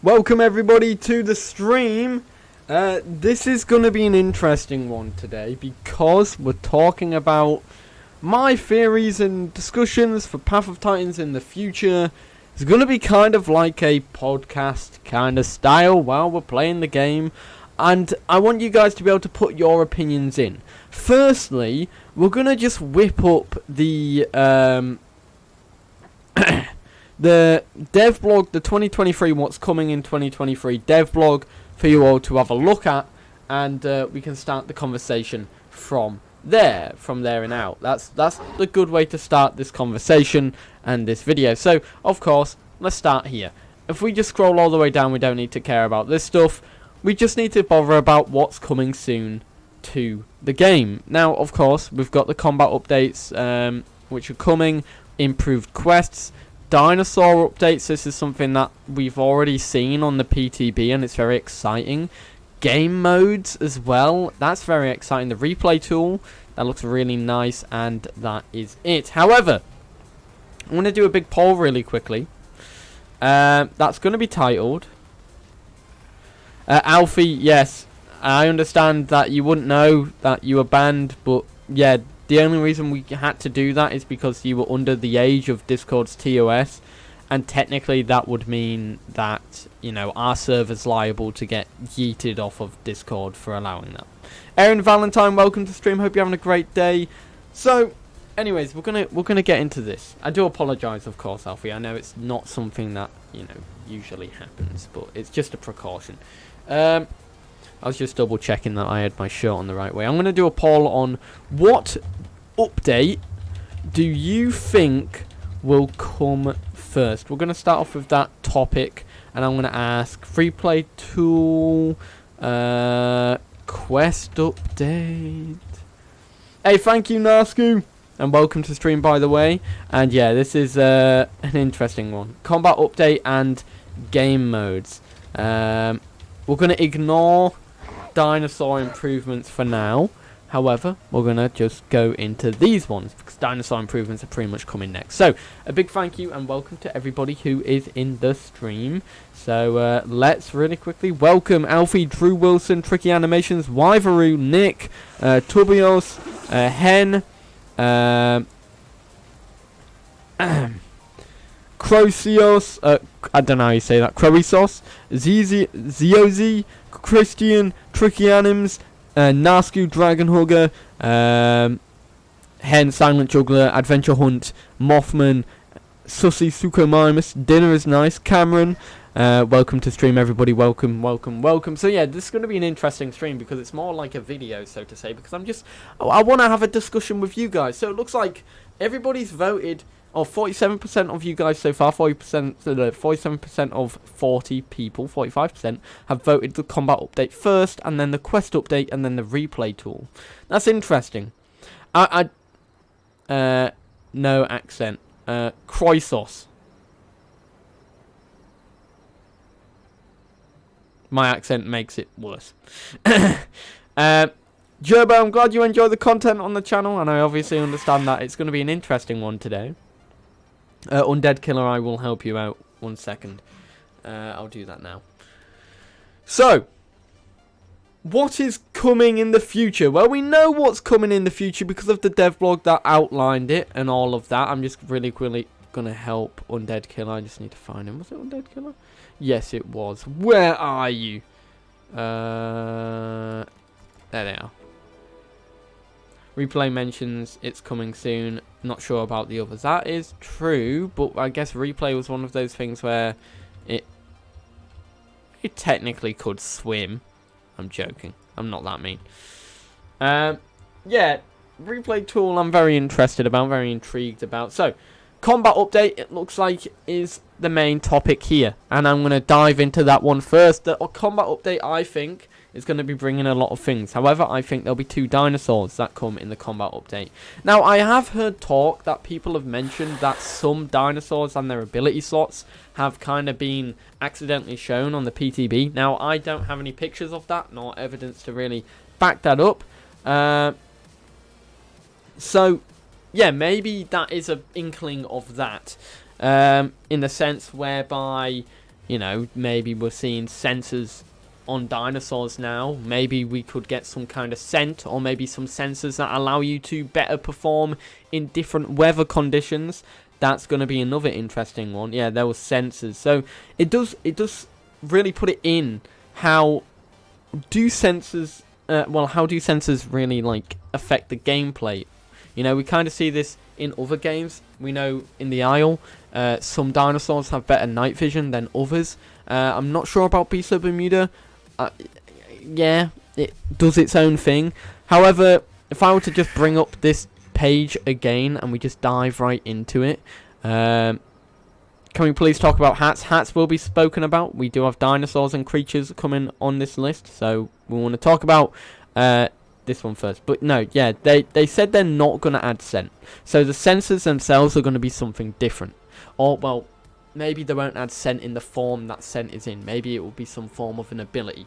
Welcome everybody to the stream. This is going to be an interesting one today because we're talking about my theories and discussions for Path of Titans in the future. It's going to be kind of like a podcast kind of style while we're playing the game, and I want you guys to be able to put your opinions in. Firstly, we're going to just whip up the the dev blog, the 2023 what's coming in 2023 dev blog for you all to have a look at, and we can start the conversation from there and out. That's the good way to start this conversation and this video. So of course, let's start here. If we just scroll all the way down, we don't need to care about this stuff. We just need to bother about what's coming soon to the game. Now of course, we've got the combat updates which are coming, improved quests, dinosaur updates. This is something that we've already seen on the PTB and it's very exciting. Game modes as well, that's very exciting. The replay tool, that looks really nice, and that is it. However, I'm going to do a big poll really quickly. That's going to be titled Alfie, yes, I understand that you wouldn't know that you were banned, but yeah, the only reason we had to do that is because you were under the age of Discord's TOS, and technically that would mean that, you know, our server's liable to get yeeted off of Discord for allowing that. Aaron Valentine, welcome to the stream. Hope you're having a great day. So, anyways, we're gonna get into this. I do apologise, of course, Alfie. I know it's not something that, you know, usually happens, but it's just a precaution. I was just double checking that I had my shirt on the right way. I'm going to do a poll on what update do you think will come first? We're going to start off with that topic, and I'm going to ask free play tool, quest update. Hey, thank you, Nasku, and welcome to stream, by the way. And yeah, this is an interesting one. Combat update and game modes. We're going to ignore dinosaur improvements for now. However, we're going to just go into these ones because dinosaur improvements are pretty much coming next. So, a big thank you and welcome to everybody who is in the stream. So, let's really quickly welcome Alfie, Drew Wilson, Tricky Animations, Wyveru, Nick, Tubios, Hen, Crocios, I don't know how you say that, Croisos, Ziozi, Christian, Tricky Anims, Nasku, Dragon Hugger, Hen, Silent Juggler, Adventure Hunt, Mothman, Sussy, Suchomimus, Dinner is Nice, Cameron, welcome to stream, everybody, welcome. So yeah, this is going to be an interesting stream because it's more like a video, so to say, because I want to have a discussion with you guys. So it looks like everybody's voted, or 47% of you guys so far, 47% of 40 people, 45% have voted the combat update first, and then the quest update, and then the replay tool. That's interesting. No accent. Croisos. My accent makes it worse. Gerbo, I'm glad you enjoy the content on the channel, and I obviously understand that it's going to be an interesting one today. Undead Killer, I will help you out. 1 second. I'll do that now. So, what is coming in the future? Well, we know what's coming in the future because of the devlog that outlined it and all of that. I'm just really quickly going to help Undead Killer. I just need to find him. Was it Undead Killer? Yes, it was. Where are you? There they are. Replay mentions it's coming soon. Not sure about the others. That is true, but I guess replay was one of those things where it technically could swim. I'm joking. I'm not that mean. Yeah, replay tool I'm very interested about, very intrigued about. So, combat update, it looks like, is the main topic here, and I'm going to dive into that one first. The combat update, I think, is going to be bringing a lot of things. However, I think there'll be 2 dinosaurs that come in the combat update. Now, I have heard talk that people have mentioned that some dinosaurs and their ability slots have kind of been accidentally shown on the PTB. Now, I don't have any pictures of that, nor evidence to really back that up. So, yeah, maybe that is an inkling of that. In the sense whereby, you know, maybe we're seeing sensors on dinosaurs now. Maybe we could get some kind of scent, or maybe some sensors that allow you to better perform in different weather conditions. That's going to be another interesting one. Yeah, there was sensors. So it does really put it in how do sensors really like affect the gameplay? You know, we kind of see this in other games. We know in the Isle, some dinosaurs have better night vision than others. I'm not sure about Beast of Bermuda. Yeah, it does its own thing. However, if I were to just bring up this page again and we just dive right into it, can we please talk about hats? Hats will be spoken about. We do have dinosaurs and creatures coming on this list, so we want to talk about this one first. But no, yeah, they said they're not going to add scent. So the sensors themselves are going to be something different. Or, well, maybe they won't add scent in the form that scent is in. Maybe it will be some form of an ability.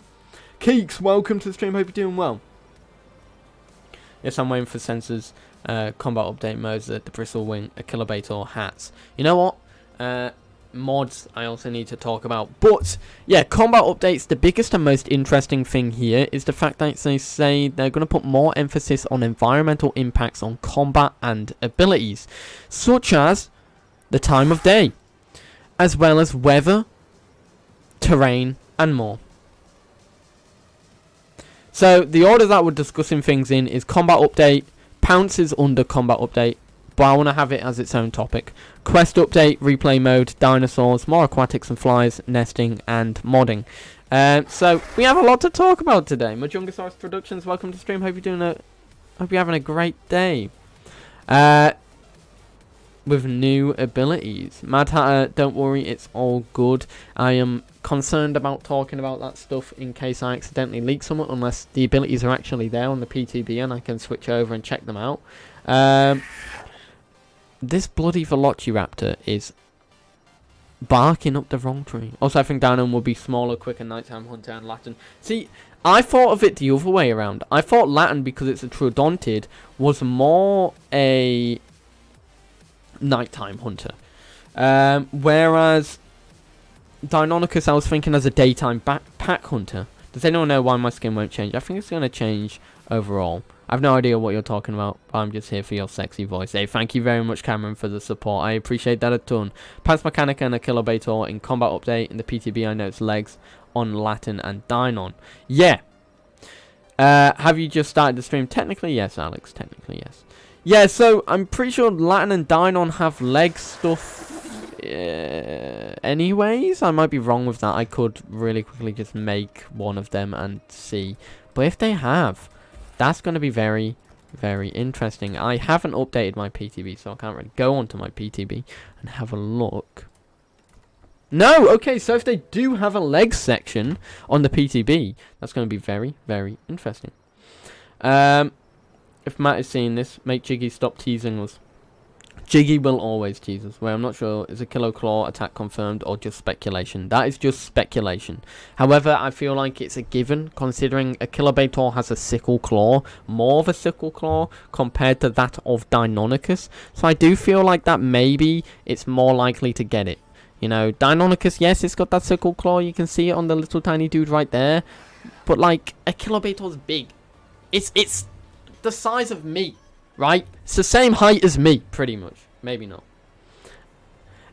Keeks, welcome to the stream. Hope you're doing well. Yes, I'm waiting for sensors, combat update modes, the bristle wing, a killer bait, or hats. You know what? Mods I also need to talk about. But, yeah, combat updates, the biggest and most interesting thing here is the fact that they say they're going to put more emphasis on environmental impacts on combat and abilities, such as the time of day, as well as weather, terrain, and more. So, the order that we're discussing things in is combat update, Pounce is under combat update, but I want to have it as its own topic. Quest update, replay mode, dinosaurs, more aquatics and flies, nesting, and modding. So, we have a lot to talk about today. Majungasaurus Productions, welcome to the stream. Hope you're having a great day. With new abilities. Mad Hatter, don't worry, it's all good. I am concerned about talking about that stuff in case I accidentally leak someone, unless the abilities are actually there on the PTB and I can switch over and check them out. This bloody Velociraptor is barking up the wrong tree. Also, I think Dino will be smaller, quicker, nighttime hunter, and Latin. See, I thought of it the other way around. I thought Latin, because it's a troodontid, was more a nighttime hunter. Whereas Deinonychus, I was thinking as a daytime pack hunter. Does anyone know why my skin won't change? I think it's going to change overall. I have no idea what you're talking about, but I'm just here for your sexy voice. Hey, thank you very much, Cameron, for the support. I appreciate that a ton. Pounce Mechanica and a Kilobator in combat update. In the PTB, I know it's legs on Latin and Dynon. Yeah. Have you just started the stream? Technically, yes, Alex. Technically, yes. Yeah, so I'm pretty sure Latin and Dynon have leg stuff anyways. I might be wrong with that. I could really quickly just make one of them and see. But if they have, that's going to be very, very interesting. I haven't updated my PTB, so I can't really go onto my PTB and have a look. No! Okay, so if they do have a leg section on the PTB, that's going to be very, very interesting. If Matt is seeing this, make Jiggy stop teasing us. Jiggy will always tease us. Well, I'm not sure. Is a Kilo Claw attack confirmed or just speculation? That is just speculation. However, I feel like it's a given, considering a Kilobator has a Sickle Claw, more of a Sickle Claw, compared to that of Deinonychus. So I do feel like that maybe it's more likely to get it. You know, Deinonychus, yes, it's got that Sickle Claw. You can see it on the little tiny dude right there. But, like, a Kilobator's big. It's the size of me. Right? It's the same height as me, pretty much. Maybe not.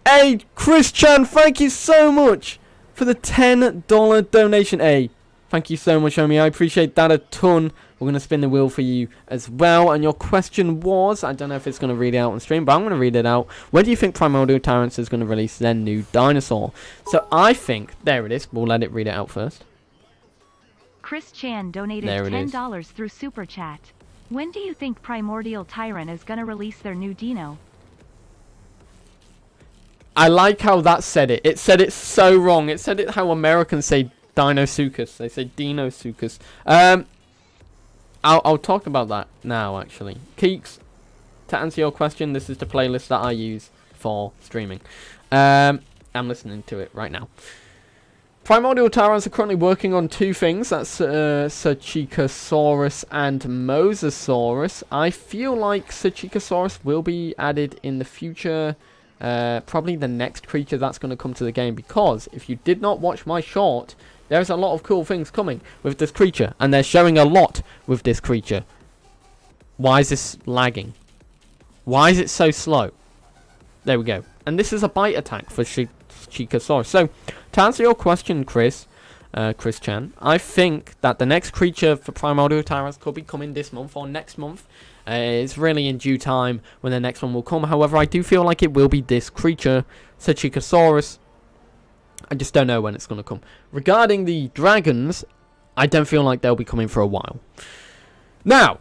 Hey, Chris Chan, thank you so much for the $10 donation. Hey, thank you so much, homie. I appreciate that a ton. We're going to spin the wheel for you as well. And your question was, I don't know if it's going to read it out on stream, but I'm going to read it out. When do you think Primordial Tyrants is going to release their new dinosaur? So I think, there it is. We'll let it read it out first. Chris Chan donated $10 through Super Chat. When do you think Primordial Tyrant is gonna release their new dino? I like how that said it. It said it so wrong. It said it how Americans say Dinosuchus. They say Dinosuchus. I'll talk about that now, actually. Keeks, to answer your question, this is the playlist that I use for streaming. I'm listening to it right now. Primordial Tyrants are currently working on two things. That's Sarchicosaurus and Mosasaurus. I feel like Sarchicosaurus will be added in the future. Probably the next creature that's going to come to the game. Because if you did not watch my short, there's a lot of cool things coming with this creature. And they're showing a lot with this creature. Why is this lagging? Why is it so slow? There we go. And this is a bite attack for Sarchicosaurus. So, to answer your question, Chris Chan, I think that the next creature for Primordial Tyrants could be coming this month or next month. It's really in due time when the next one will come. However, I do feel like it will be this creature, Sarchicosaurus. I just don't know when it's going to come. Regarding the dragons, I don't feel like they'll be coming for a while. Now,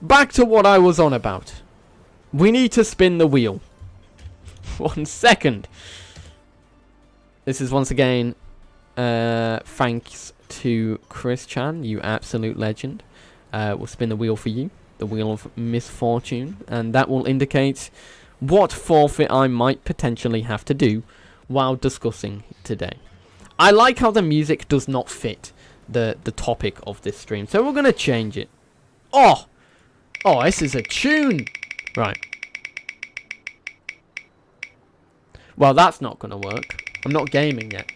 back to what I was on about. We need to spin the wheel. 1 second. This is once again thanks to Chris Chan, you absolute legend. We'll spin the wheel for you, the wheel of misfortune, and that will indicate what forfeit I might potentially have to do while discussing today. I like how the music does not fit the topic of this stream, so we're going to change it. Oh, this is a tune. Right. Well, that's not going to work. I'm not gaming yet.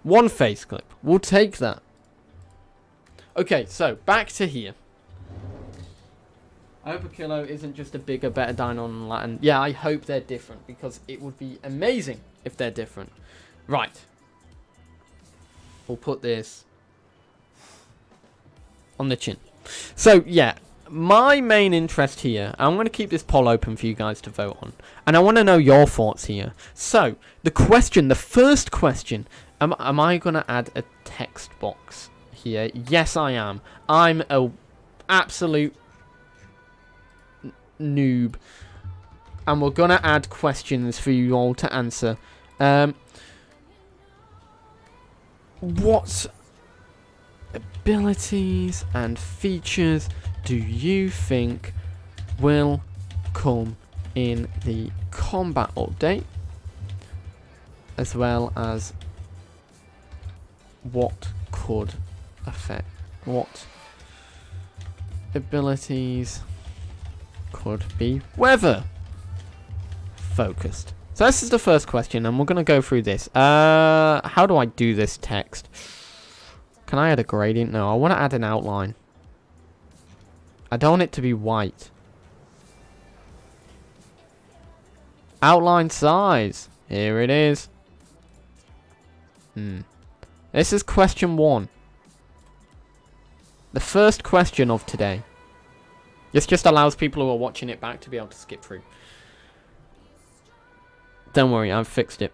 One face clip. We'll take that. Okay, so back to here. I hope a Kilo isn't just a bigger, better dino in Latin. Yeah, I hope they're different because it would be amazing if they're different. Right. We'll put this on the chin. So, yeah. My main interest here, I'm going to keep this poll open for you guys to vote on. And I want to know your thoughts here. So, the first question, am I going to add a text box here? Yes, I am. I'm a absolute noob. And we're going to add questions for you all to answer. What abilities and features do you think will come in the combat update, as well as what could affect, what abilities could be weather focused? So this is the first question, and we're going to go through this. How do I do this text? Can I add a gradient? No, I want to add an outline. I don't want it to be white. Outline size. Here it is. This is question 1. The first question of today. This just allows people who are watching it back to be able to skip through. Don't worry, I've fixed it.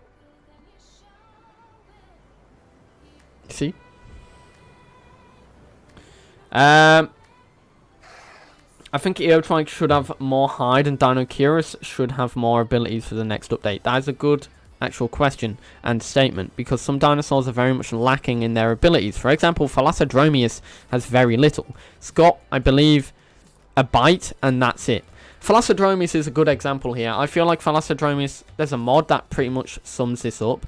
See? I think Eotrike should have more hide, and Dinosaurs should have more abilities for the next update. That is a good actual question and statement, because some dinosaurs are very much lacking in their abilities. For example, Thalassodromeus has very little. It's got, I believe, a bite, and that's it. Thalassodromeus is a good example here. I feel like Thalassodromeus, there's a mod that pretty much sums this up.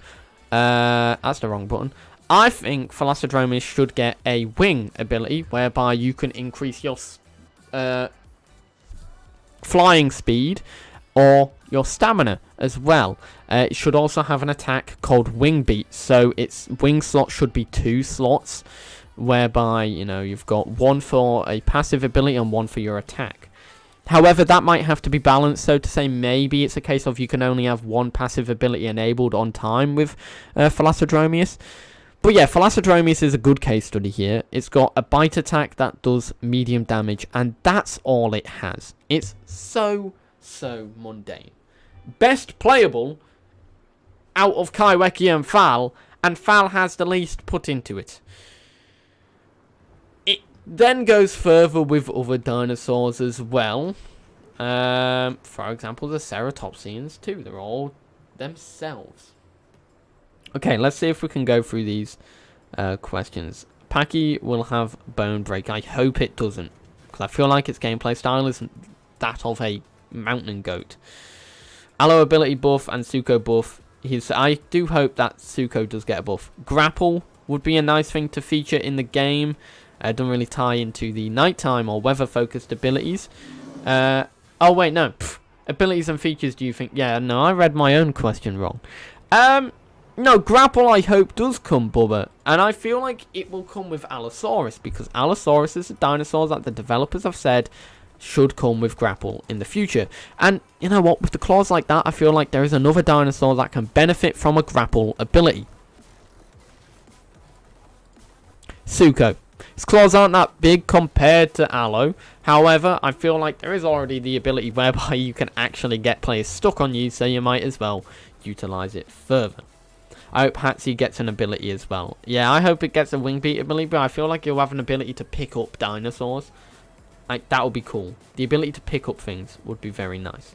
That's the wrong button. I think Thalassodromeus should get a wing ability, whereby you can increase your flying speed or your stamina as well. It should also have an attack called Wing Beat, so its wing slot should be 2 slots, whereby, you know, you've got 1 for a passive ability and 1 for your attack. However, that might have to be balanced, so to say maybe it's a case of you can only have 1 passive ability enabled on time with Thalassodromeus. But yeah, Thalassodromeus is a good case study here. It's got a bite attack that does medium damage, and that's all it has. It's so mundane. Best playable out of Kaiweki and Fal has the least put into it. It then goes further with other dinosaurs as well. For example, the Ceratopsians too. They're all themselves. Okay, let's see if we can go through these questions. Paki will have Bone Break. I hope it doesn't, because I feel like its gameplay style isn't that of a mountain goat. Aloe ability buff and Suko buff. I do hope that Suko does get a buff. Grapple would be a nice thing to feature in the game. Don't really tie into the nighttime or weather focused abilities. Oh wait, no. Abilities and features, do you think? Yeah, no, I read my own question wrong. No, Grapple I hope does come, Bubba. And I feel like it will come with Allosaurus, because Allosaurus is a dinosaur that the developers have said should come with Grapple in the future. And you know what? With the claws like that, I feel like there is another dinosaur that can benefit from a Grapple ability. Suko. His claws aren't that big compared to Allo. However, I feel like there is already the ability whereby you can actually get players stuck on you, so you might as well utilize it further. I hope Hatsy gets an ability as well. Yeah, I hope it gets a Wing Beat ability, but I feel like you'll have an ability to pick up dinosaurs. Like, that would be cool. The ability to pick up things would be very nice.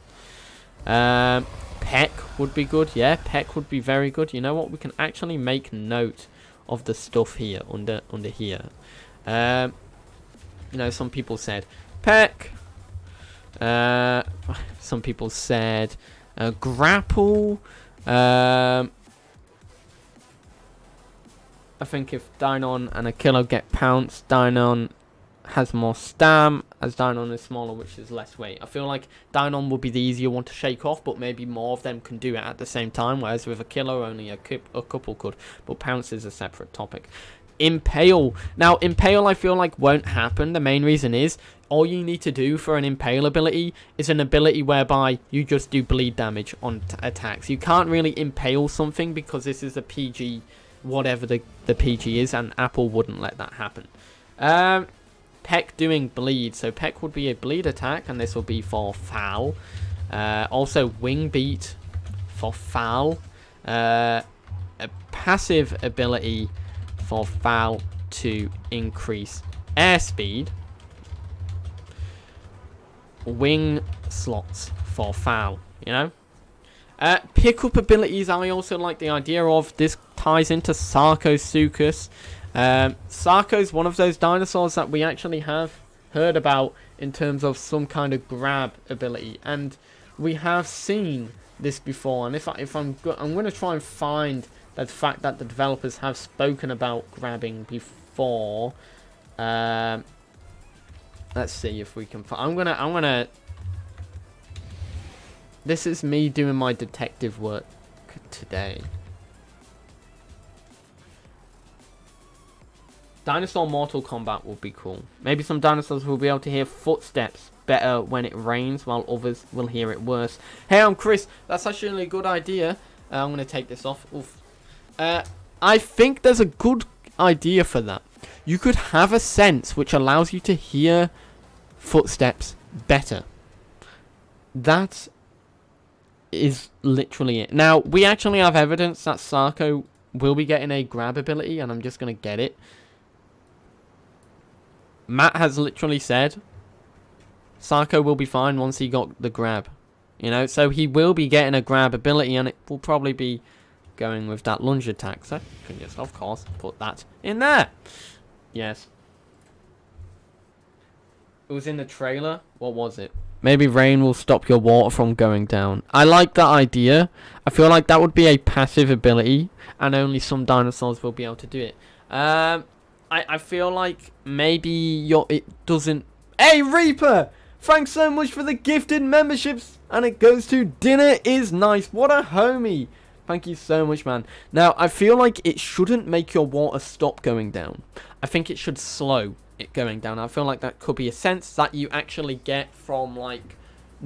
Peck would be good. Yeah, Peck would be very good. You know what? We can actually make note of the stuff here, under here. You know, some people said Peck. Some people said Grapple. I think if Dinon and Achillo get Pounce, Dinon has more stam, as Dinon is smaller, which is less weight. I feel like Dinon would be the easier one to shake off, but maybe more of them can do it at the same time, whereas with Achillo, only a couple could. But Pounce is a separate topic. Impale. Now, Impale I feel like won't happen. The main reason is, all you need to do for an Impale ability is an ability whereby you just do bleed damage on attacks. You can't really Impale something, because this is a PG, whatever the PG is, and Apple wouldn't let that happen. Peck doing bleed, so Peck would be a bleed attack, and this will be for Foul. Also Wing Beat for Foul. A passive ability for Foul to increase airspeed. wing slots for foul, you know? Pick-up abilities, I also like the idea of. This ties into Sarcosuchus. Sarco's one of those dinosaurs that we actually have heard about in terms of some kind of grab ability, and we have seen this before. And I'm going to try and find the fact that the developers have spoken about grabbing before. Let's see if we can. I'm gonna. This is me doing my detective work today. Dinosaur Mortal Kombat will be cool. Maybe some dinosaurs will be able to hear footsteps better when it rains, while others will hear it worse. Hey, I'm Chris. That's actually a good idea. I'm going to take this off. Oof. I think there's a good idea for that. You could have a sense which allows you to hear footsteps better. That is literally it. Now, we actually have evidence that Sarco will be getting a grab ability, and I'm just going to get it. Matt has literally said Sarco will be fine once he got the grab. You know, so he will be getting a grab ability, and it will probably be going with that lunge attack. So, you can just, of course, put that in there. Yes. It was in the trailer. What was it? Maybe rain will stop your water from going down. I like that idea. I feel like that would be a passive ability, and only some dinosaurs will be able to do it. I feel like maybe it doesn't. Hey, Reaper! Thanks so much for the gifted memberships, and it goes to Dinner is Nice. What a homie! Thank you so much, man. Now, I feel like it shouldn't make your water stop going down. I think it should slow it going down. I feel like that could be a sense that you actually get from, like,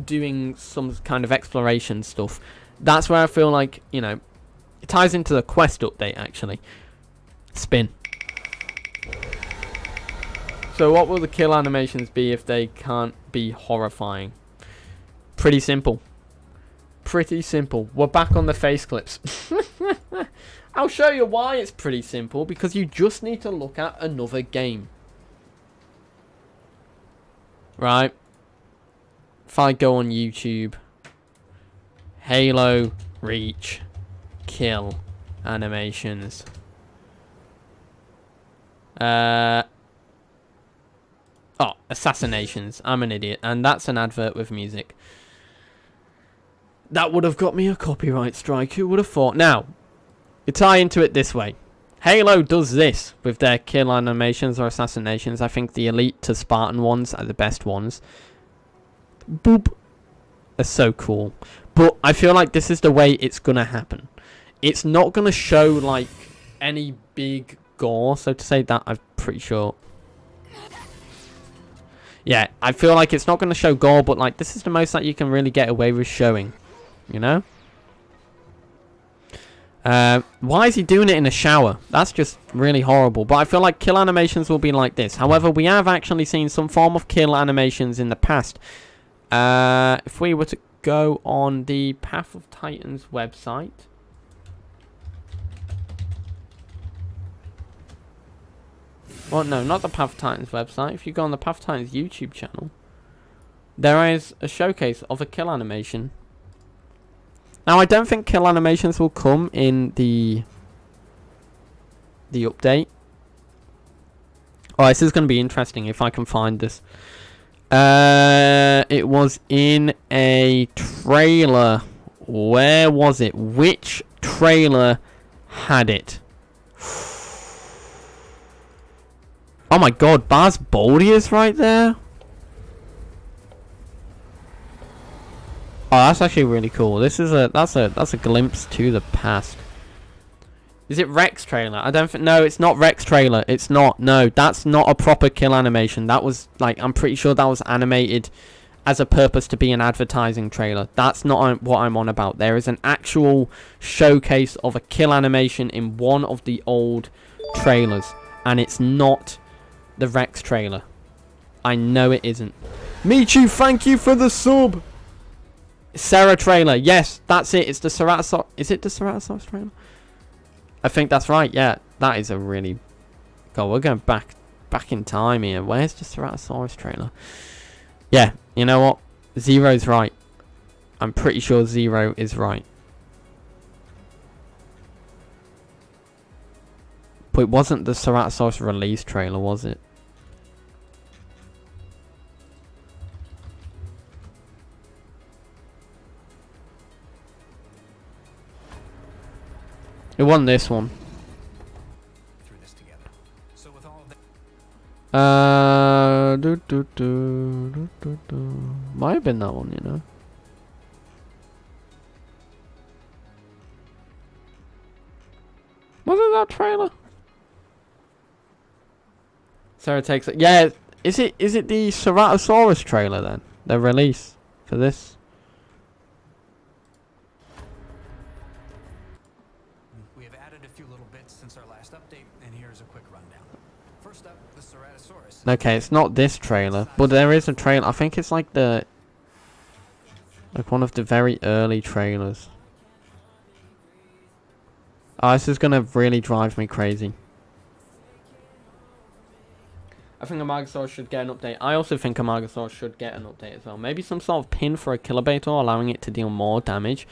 doing some kind of exploration stuff. That's where I feel like, you know, it ties into the quest update, actually. Spin. So what will the kill animations be if they can't be horrifying? Pretty simple. Pretty simple. We're back on the face clips. I'll show you why it's pretty simple, because you just need to look at another game. Right. If I go on YouTube, Halo Reach kill animations. Oh, assassinations. I'm an idiot. And that's an advert with music. That would have got me a copyright strike. Who would have thought? Now, you tie into it this way. Halo does this with their kill animations or assassinations. I think the Elite to Spartan ones are the best ones. Boop. They're so cool. But I feel like this is the way it's going to happen. It's not going to show, like, any big gore. So to say that, I'm pretty sure. Yeah, I feel like it's not going to show gore, but, like, this is the most that you can really get away with showing. You know? Why is he doing it in a shower? That's just really horrible. But I feel like kill animations will be like this. However, we have actually seen some form of kill animations in the past. If we were to go on the Path of Titans website. Well, no, not the Path of Titans website. If you go on the Path of Titans YouTube channel, there is a showcase of a kill animation. Now, I don't think kill animations will come in the update. Oh, this is going to be interesting if I can find this. It was in a trailer. Where was it? Which trailer had it? Oh my god, Baz Baldy is right there. Oh, that's actually really cool. This is that's a glimpse to the past. Is it Rex trailer? I don't think. No, it's not Rex trailer. It's not. No, that's not a proper kill animation. That was like, I'm pretty sure that was animated as a purpose to be an advertising trailer. That's not what I'm on about. There is an actual showcase of a kill animation in one of the old trailers, and it's not the Rex trailer. I know it isn't. Michu, thank you for the sub. Sarah trailer. Yes, that's it. It's the Ceratosaurus. Is it the Ceratosaurus trailer? I think that's right. Yeah, that is a really... God, we're going back in time here. Where's the Ceratosaurus trailer? Yeah, you know what? Zero's right. I'm pretty sure Zero is right. But it wasn't the Ceratosaurus release trailer, was it? It wasn't this one. Might have been that one, you know. Was it that trailer? Sarah takes it. Yeah, is it the Ceratosaurus trailer then? The release for this? We have added a few little bits since our last update, and here's a quick rundown. First up, the Ceratosaurus. Okay, it's not this trailer, but there is a trailer. I think it's like one of the very early trailers. Oh, this is gonna really drive me crazy. I think Amargasaurus should get an update. I also think Amargasaurus should get an update as well. Maybe some sort of pin for a Kilobator, allowing it to deal more damage.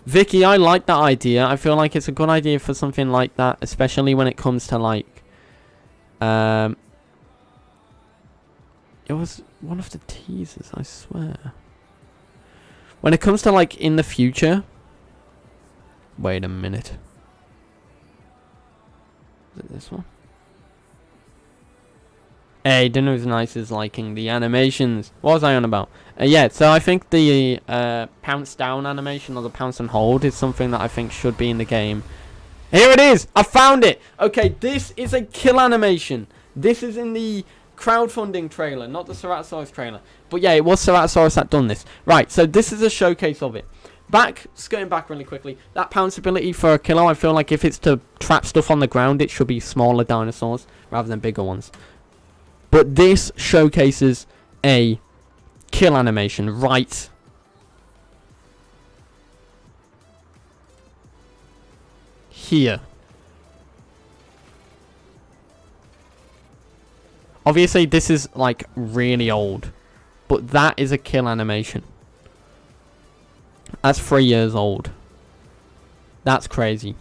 Vicky, I like that idea. I feel like it's a good idea for something like that, especially when it comes to like... it was one of the teasers, I swear. When it comes to like in the future... Wait a minute. Is it this one? Hey, Dino's Nice is liking the animations. What was I on about? Yeah, so I think the Pounce down animation or the Pounce and hold is something that I think should be in the game. Here it is! I found it! Okay, this is a kill animation. This is in the crowdfunding trailer, not the Ceratosaurus trailer. But yeah, it was Ceratosaurus that done this. Right, so this is a showcase of it. Skirting back really quickly, that Pounce ability for a killer, I feel like if it's to trap stuff on the ground, it should be smaller dinosaurs rather than bigger ones. But this showcases a kill animation right here. Obviously, this is like really old, but that is a kill animation. That's 3 years old. That's crazy.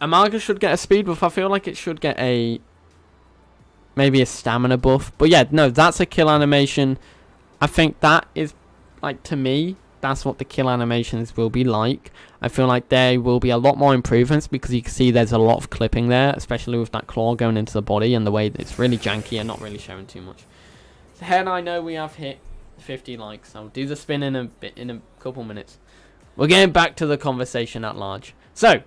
Amarga should get a speed buff. I feel like it should get maybe a stamina buff. But yeah, no, that's a kill animation. I think that is, like, to me, that's what the kill animations will be like. I feel like there will be a lot more improvements because you can see there's a lot of clipping there, especially with that claw going into the body and the way that it's really janky and not really showing too much. So Hen, I know we have hit 50 likes. I'll do the spin in a couple minutes. We're getting back to the conversation at large. So,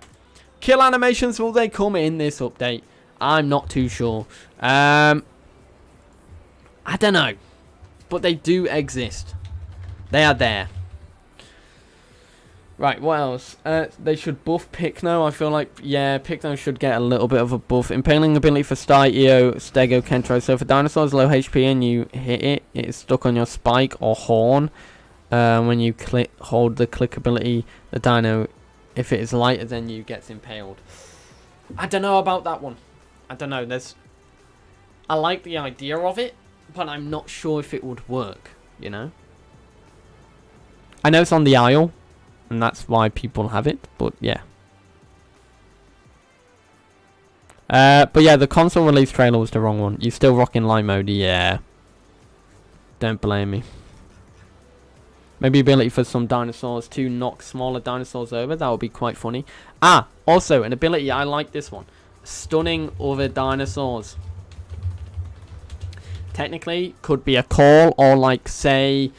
kill animations, will they come in this update? I'm not too sure. I don't know. But they do exist. They are there. Right, what else? They should buff Pycno. I feel like, yeah, Pycno should get a little bit of a buff. Impaling ability for Sty, Eo, Stego, Kentro. So for dinosaurs low HP and you hit it, it is stuck on your spike or horn. When you hold the click ability, the dino, if it is lighter than you, gets impaled. I don't know about that one. I don't know. I like the idea of it, but I'm not sure if it would work, you know? I know it's on the Isle, and that's why people have it, but yeah. But yeah, the console release trailer was the wrong one. You're still rocking light mode, yeah. Don't blame me. Maybe ability for some dinosaurs to knock smaller dinosaurs over. That would be quite funny. Ah, also an ability. I like this one. Stunning other dinosaurs. Technically, could be a call or like say,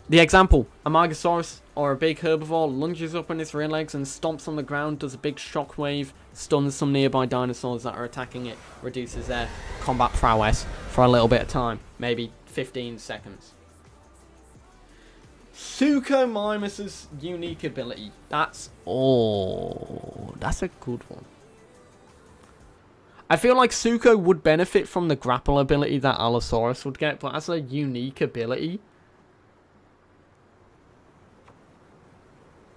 the example, Amargasaurus or a big herbivore lunges up on its rear legs and stomps on the ground, does a big shockwave, stuns some nearby dinosaurs that are attacking it, reduces their combat prowess for a little bit of time, maybe 15 seconds. Suchomimus's unique ability. That's a good one. I feel like Sucho would benefit from the grapple ability that Allosaurus would get, but as a unique ability,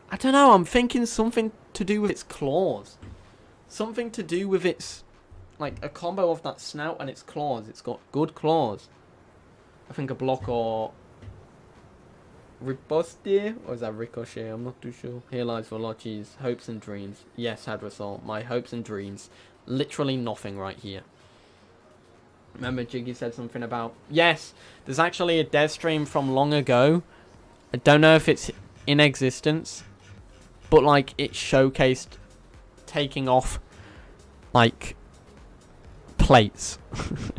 I don't know, I'm thinking something to do with its claws. Something to do with its, like, a combo of that snout and its claws. It's got good claws. I think a block or riposte, or is that ricochet? I'm not too sure. Here lies Velocci's hopes and dreams. Yes, Hadrosol, my hopes and dreams. Literally nothing right here. Remember Jiggy said something about... Yes, there's actually a dev stream from long ago. I don't know if it's in existence, but like it showcased taking off like plates.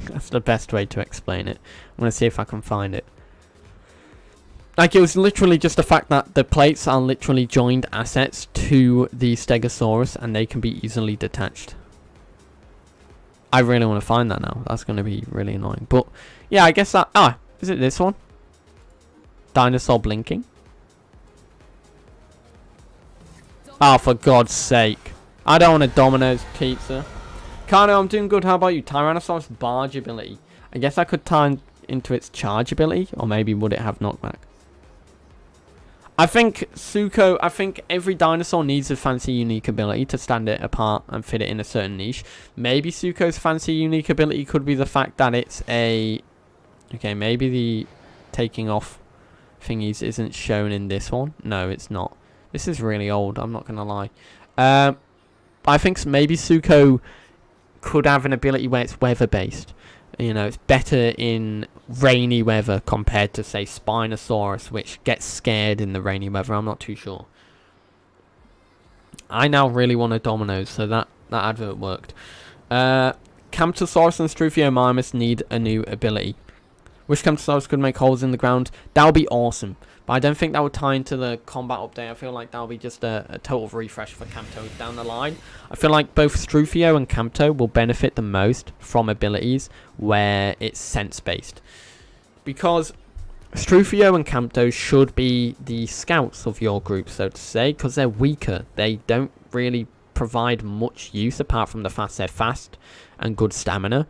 That's the best way to explain it. I'm going to see if I can find it. Like, it was literally just the fact that the plates are literally joined assets to the Stegosaurus and they can be easily detached. I really want to find that now. That's going to be really annoying. But, yeah, I guess that... Ah, is it this one? Dinosaur blinking? Oh, for God's sake. I don't want a Domino's pizza. Kano, I'm doing good. How about you? Tyrannosaurus barge ability. I guess I could tie into its charge ability. Or maybe would it have knockback? I think Suko, I think every dinosaur needs a fancy unique ability to stand it apart and fit it in a certain niche. Maybe Suko's fancy unique ability could be the fact that it's a... Okay, maybe the taking off thingies isn't shown in this one. No, it's not. This is really old, I'm not going to lie. I think maybe Suko could have an ability where it's weather-based. You know, it's better in rainy weather compared to, say, Spinosaurus, which gets scared in the rainy weather. I'm not too sure. I now really want a Domino's, so that advert worked. Camptosaurus and Struthiomimus need a new ability. Wish Camptosaurus could make holes in the ground. That would be awesome. But I don't think that would tie into the combat update. I feel like that will be just a total refresh for Campto down the line. I feel like both Struthio and Campto will benefit the most from abilities where it's sense-based. Because Struthio and Campto should be the scouts of your group, so to say, because they're weaker. They don't really provide much use apart from the fact they're fast and good stamina.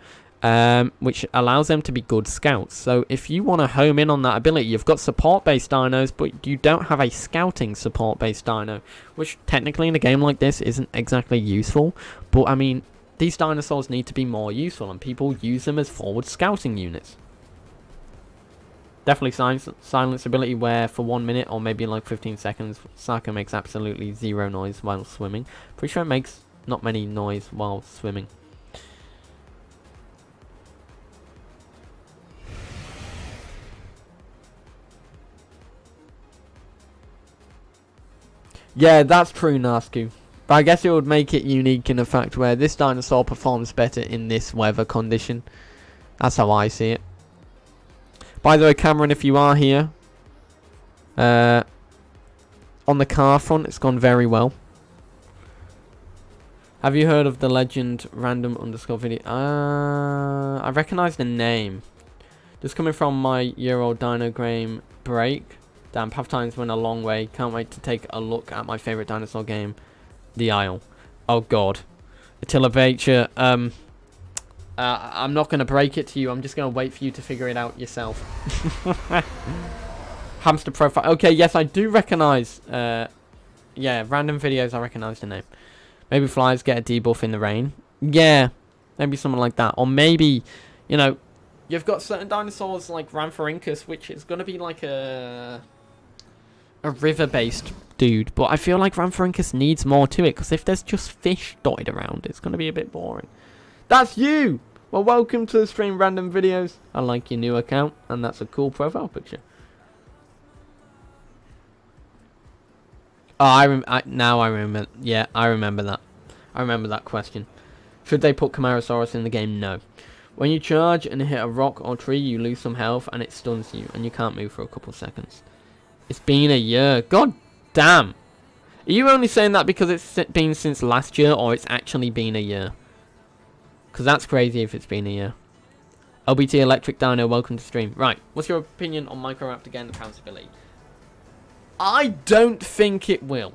Which allows them to be good scouts. So if you want to home in on that ability, you've got support-based dinos, but you don't have a scouting support-based dino, which technically in a game like this isn't exactly useful. But I mean, these dinosaurs need to be more useful, and people use them as forward scouting units. Definitely silence ability where for 1 minute or maybe like 15 seconds, Saka makes absolutely zero noise while swimming. Pretty sure it makes not many noise while swimming. Yeah, that's true, Nasku. But I guess it would make it unique in the fact where this dinosaur performs better in this weather condition. That's how I see it. By the way, Cameron, if you are here, on the car front, it's gone very well. Have you heard of the legend random underscore video? I recognise the name. Just coming from my year-old dino game break. Damn, Path Times went a long way. Can't wait to take a look at my favourite dinosaur game, The Isle. Oh god. Attila Bacher, I'm not going to break it to you. I'm just going to wait for you to figure it out yourself. Hamster profile. Okay, yes, I do recognise. Yeah, random videos, I recognise the name. Maybe flies get a debuff in the rain. Yeah, maybe something like that. Or maybe, you know, you've got certain dinosaurs like Rhamphorhynchus, which is going to be like a river-based dude. But I feel like Rhamphorhynchus needs more to it, because if there's just fish dotted around, it's going to be a bit boring. That's you! Well, welcome to the stream, Random Videos. I like your new account, and that's a cool profile picture. Oh, now I remember. Yeah, I remember that. I remember that question. Should they put Camarasaurus in the game? No. When you charge and hit a rock or tree, you lose some health, and it stuns you, and you can't move for a couple seconds. It's been a year. God damn. Are you only saying that because it's been since last year, or it's actually been a year? Because that's crazy if it's been a year. LBT Electric Dino, welcome to stream. Right, what's your opinion on Microraptor getting the Pounce ability? I don't think it will.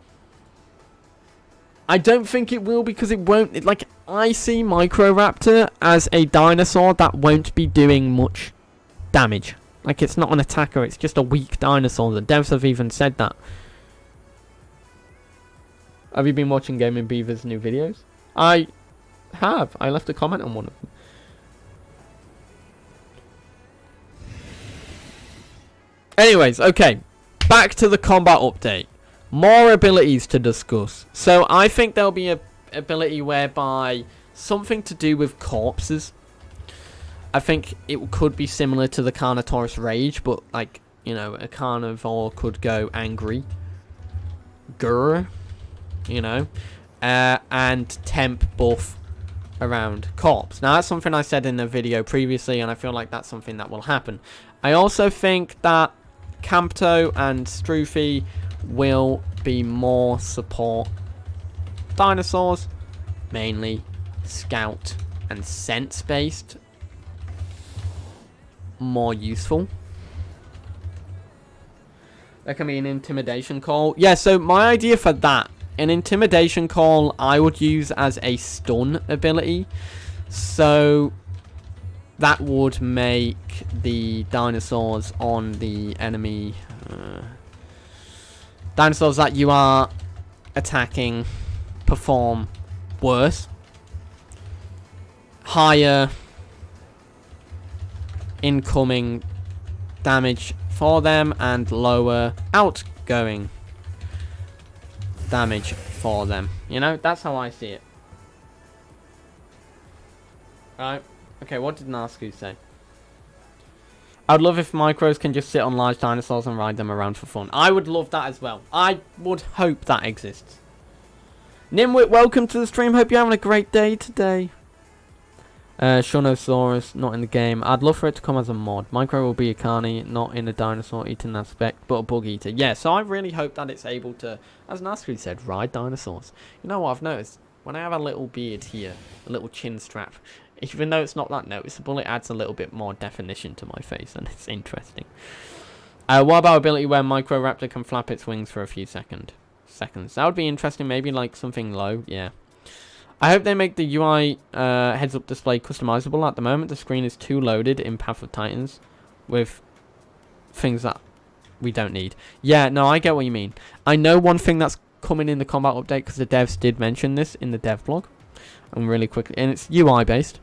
I don't think it will because it won't... like, I see Microraptor as a dinosaur that won't be doing much damage. Like, it's not an attacker, it's just a weak dinosaur. The devs have even said that. Have you been watching Gaming Beaver's new videos? I have. I left a comment on one of them. Anyways, okay. Back to the combat update. More abilities to discuss. So I think there'll be a ability whereby something to do with corpses. I think it could be similar to the Carnotaurus Rage, but like, you know, a carnivore could go angry. Grr. You know. And temp buff around corpse. Now that's something I said in a video previously, and I feel like that's something that will happen. I also think that Campto and Stroophy will be more support dinosaurs, mainly scout and sense based, more useful. There can be an intimidation call. Yeah, so my idea for that, an intimidation call I would use as a stun ability. So that would make the dinosaurs on the enemy dinosaurs that you are attacking perform worse, higher incoming damage for them, and lower outgoing damage for them. You know, that's how I see it. Right. Okay, what did Nasku say? I'd love if micros can just sit on large dinosaurs and ride them around for fun. I would love that as well. I would hope that exists. Nimwit, welcome to the stream. Hope you're having a great day today. Shunosaurus, not in the game. I'd love for it to come as a mod. Micro will be a carny, not in a dinosaur eating aspect, but a bug eater. Yeah, so I really hope that it's able to, as Nasku said, ride dinosaurs. You know what I've noticed? When I have a little beard here, a little chin strap, even though it's not that noticeable, it adds a little bit more definition to my face, and it's interesting. What about ability where Microraptor can flap its wings for a few seconds? That would be interesting, maybe like something low, yeah. I hope they make the UI heads-up display customizable. At the moment, the screen is too loaded in Path of Titans with things that we don't need. Yeah, no, I get what you mean. I know one thing that's coming in the combat update, because the devs did mention this in the dev blog. And really quickly, and it's UI based.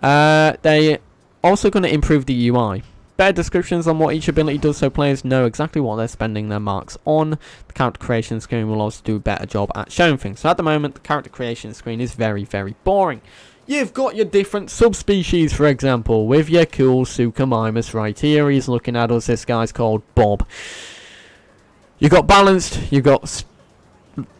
They also going to improve the UI. Better descriptions on what each ability does, so players know exactly what they're spending their marks on. The character creation screen will also do a better job at showing things. So at the moment, the character creation screen is very, very boring. You've got your different subspecies, for example, with your cool Suchomimus right here. He's looking at us. This guy's called Bob. You got balanced, you got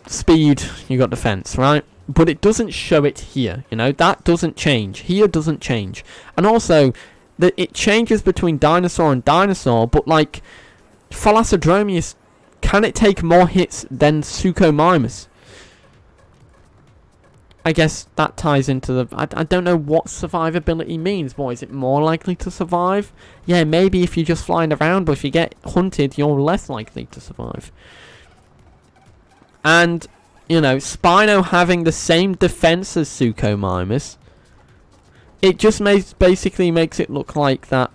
speed, you got defense, right? But it doesn't show it here, you know, that doesn't change. Here doesn't change. And also, it changes between dinosaur and dinosaur, but like, Thalassodromeus, can it take more hits than Suchomimus? I guess that ties into the... I don't know what survivability means. What, is it more likely to survive? Yeah, maybe if you're just flying around, but if you get hunted, you're less likely to survive. And... you know, Spino having the same defense as Suchomimus, it just basically makes it look like that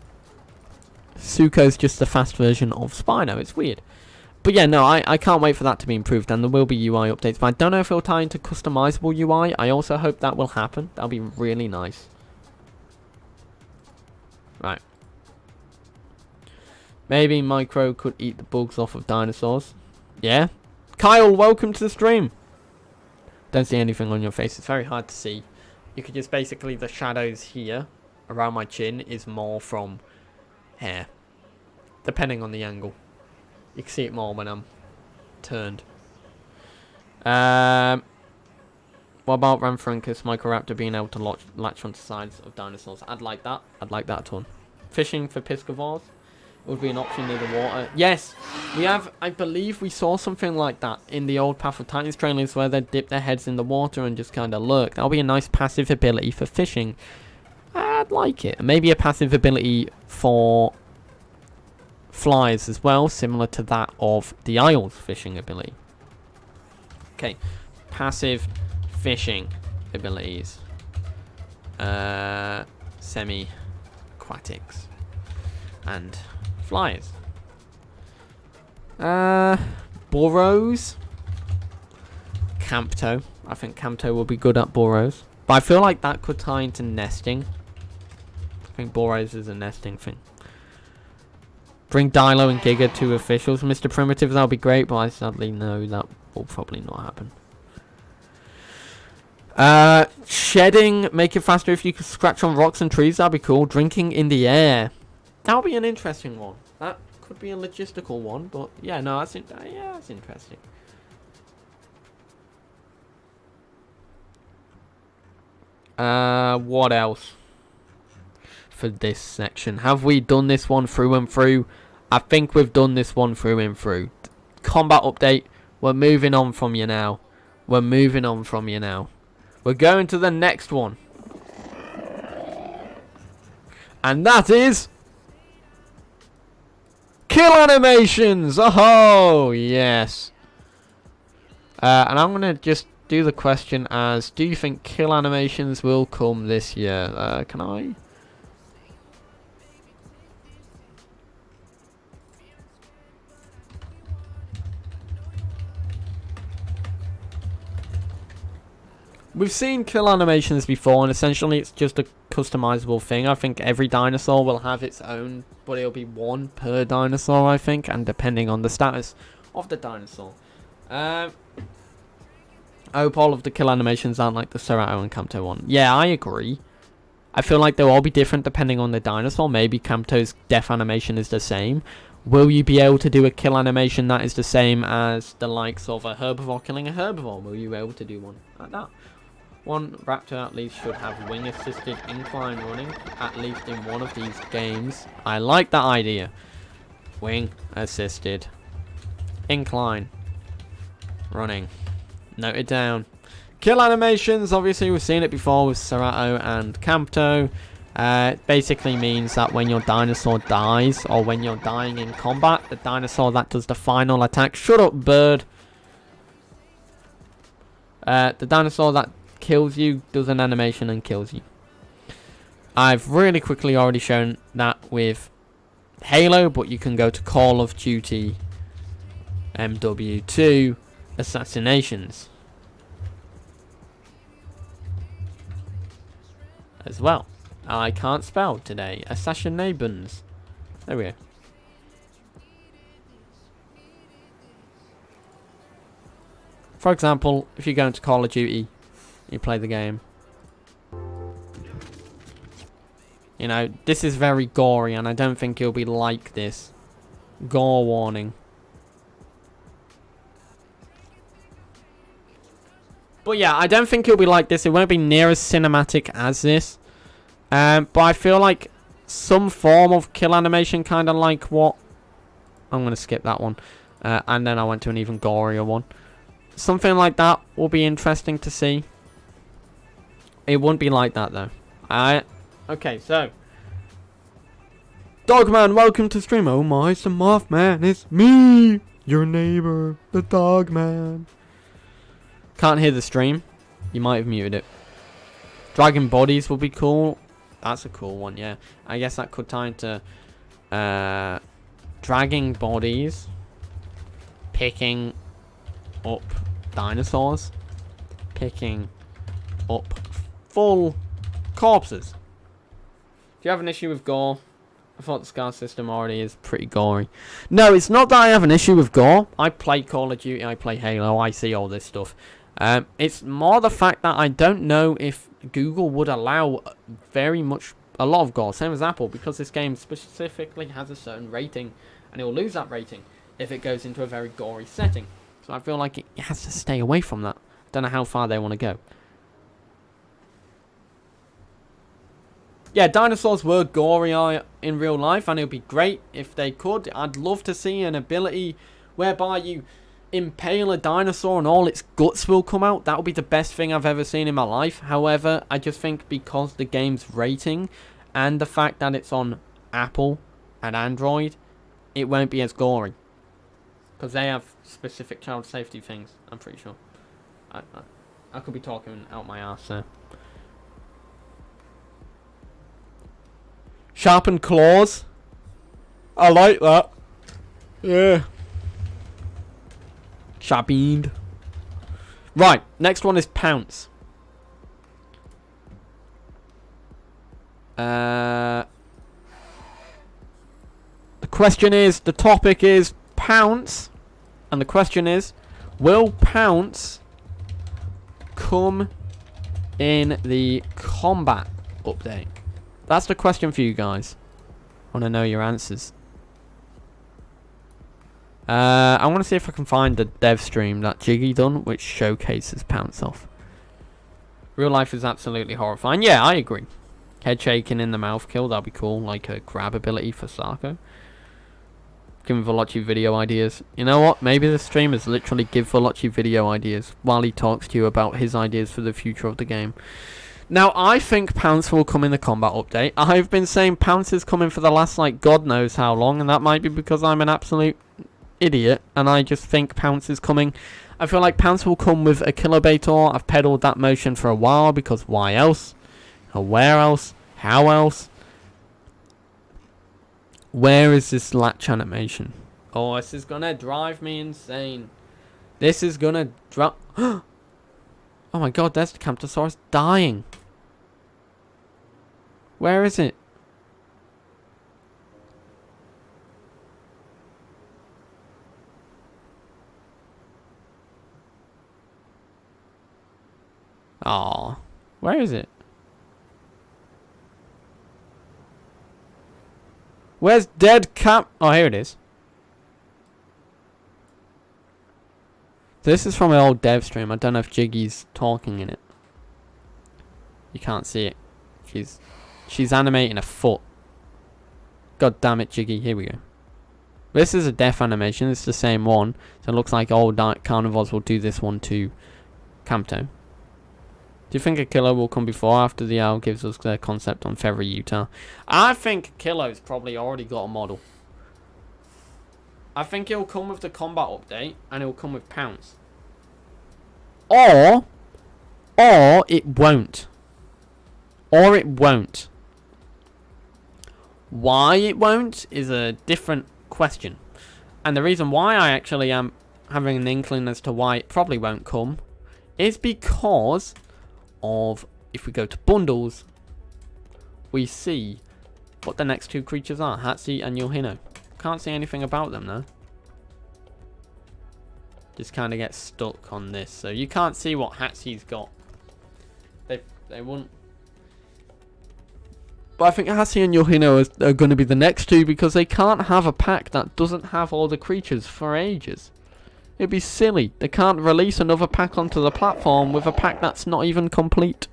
Sucho's just a fast version of Spino. It's weird. But yeah, no, I can't wait for that to be improved, and there will be UI updates, but I don't know if it'll tie into customizable UI. I also hope that will happen. That'll be really nice. Right. Maybe Micro could eat the bugs off of dinosaurs. Yeah. Kyle, welcome to the stream. Don't see anything on your face. It's very hard to see. You could just basically, the shadows here around my chin is more from hair, depending on the angle. You can see it more when I'm turned. What about Ramphorhynchus Microraptor being able to latch onto sides of dinosaurs? I'd like that. I'd like that a ton. Fishing for piscivores would be an option near the water. Yes, we have, I believe we saw something like that in the old Path of Titans trailers where they dip their heads in the water and just kind of lurk. That'll be a nice passive ability for fishing. I'd like it. Maybe a passive ability for flies as well, similar to that of the Isles fishing ability. Okay, passive fishing abilities. Semi-aquatics. And flyers. Burrows. Campto. I think Campto will be good at burrows. But I feel like that could tie into nesting. I think burrows is a nesting thing. Bring Dilo and Giga to officials. Mr. Primitive, that'll be great, but I sadly know that will probably not happen. Shedding, make it faster if you could scratch on rocks and trees, that'd be cool. Drinking in the air. That'll be an interesting one. That could be a logistical one, but yeah, no, that's interesting. What else for this section? Have we done this one through and through? I think we've done this one through and through. Combat update. We're moving on from you now. We're going to the next one. And that is kill animations. Oh, yes. And I'm going to just do the question as, do you think kill animations will come this year? Can I? We've seen kill animations before, and essentially it's just a customizable thing. I think every dinosaur will have its own, but it'll be one per dinosaur, I think, and depending on the status of the dinosaur. I hope all of the kill animations aren't like the Cerato and Campto one. Yeah, I agree. I feel like they'll all be different depending on the dinosaur. Maybe Campto's death animation is the same. Will you be able to do a kill animation that is the same as the likes of a herbivore killing a herbivore? Will you be able to do one like that? One raptor at least should have wing-assisted incline running, at least in one of these games. I like that idea. Wing-assisted incline running. Note it down. Kill animations, obviously we've seen it before with Cerato and Campto. It basically means that when your dinosaur dies, or when you're dying in combat, the dinosaur that does the final attack... Shut up, bird! The dinosaur that kills you does an animation and kills you. I've really quickly already shown that with Halo, but you can go to Call of Duty MW2 Assassinations as well. I can't spell today. Assassinations. There we go. For example, if you go into Call of Duty, you play the game. You know, this is very gory, and I don't think it'll be like this. Gore warning. But yeah, I don't think it'll be like this. It won't be near as cinematic as this. But I feel like some form of kill animation, kind of like what... I'm going to skip that one. And then I went to an even gorier one. Something like that will be interesting to see. It wouldn't be like that, though. Okay, so... Dogman, welcome to stream. Oh my, it's the Mothman. It's me, your neighbor, the Dogman. Can't hear the stream. You might have muted it. Dragon bodies will be cool. That's a cool one, yeah. I guess that could tie into dragging bodies, picking up dinosaurs, picking up full corpses. If you have an issue with gore, I thought the scar system already is pretty gory. No, it's not that I have an issue with gore. I play Call of Duty, I play Halo, I see all this stuff. It's more the fact that I don't know if Google would allow a lot of gore, same as Apple, because this game specifically has a certain rating, and it will lose that rating if it goes into a very gory setting. So I feel like it has to stay away from that. Don't know how far they want to go. Yeah, dinosaurs were gory in real life, and it would be great if they could. I'd love to see an ability whereby you impale a dinosaur and all its guts will come out. That would be the best thing I've ever seen in my life. However, I just think because the game's rating and the fact that it's on Apple and Android, it won't be as gory. Because they have specific child safety things, I'm pretty sure. I could be talking out my ass there. Sharpened claws. I like that. Yeah. Sharpened. Right, next one is Pounce. The The question is, the topic is Pounce. And the question is, will Pounce come in the combat update? That's the question for you guys. I want to know your answers. I want to see if I can find the dev stream that Jiggy done, which showcases Pounce off. Real life is absolutely horrifying. Yeah, I agree. Head shaking in the mouth kill, that'd be cool. Like a grab ability for Sarko. Giving Velocci video ideas. You know what? Maybe the streamers literally give Velocci video ideas while he talks to you about his ideas for the future of the game. Now, I think Pounce will come in the combat update. I've been saying Pounce is coming for the last, like, God knows how long, and that might be because I'm an absolute idiot, and I just think Pounce is coming. I feel like Pounce will come with a Kilobator. I've peddled that motion for a while, because why else? Or where else? How else? Where is this latch animation? Oh, this is gonna drive me insane. This is gonna drop. Oh my god, there's the Camptosaurus dying. Where is it? Aw, where is it? Where's dead Cap? Oh, here it is. This is from an old dev stream. I don't know if Jiggy's talking in it. You can't see it. She's animating a foot. God damn it, Jiggy. Here we go. This is a death animation. It's the same one. So it looks like old carnivores will do this one to Campto. Do you think a killer will come before or after the owl gives us their concept on Feathery Utah? I think a killer's probably already got a model. I think he'll come with the combat update and he'll come with Pounce. Or it won't. Or it won't. Why it won't is a different question. And the reason why I actually am having an inkling as to why it probably won't come is because of, if we go to bundles, we see what the next two creatures are, Hatsi and Yohino. Can't see anything about them though. Just kind of get stuck on this, so you can't see what Hatsi's got. They won't. But I think Hatsi and Yohino are going to be the next two because they can't have a pack that doesn't have all the creatures for ages. It'd be silly. They can't release another pack onto the platform with a pack that's not even complete.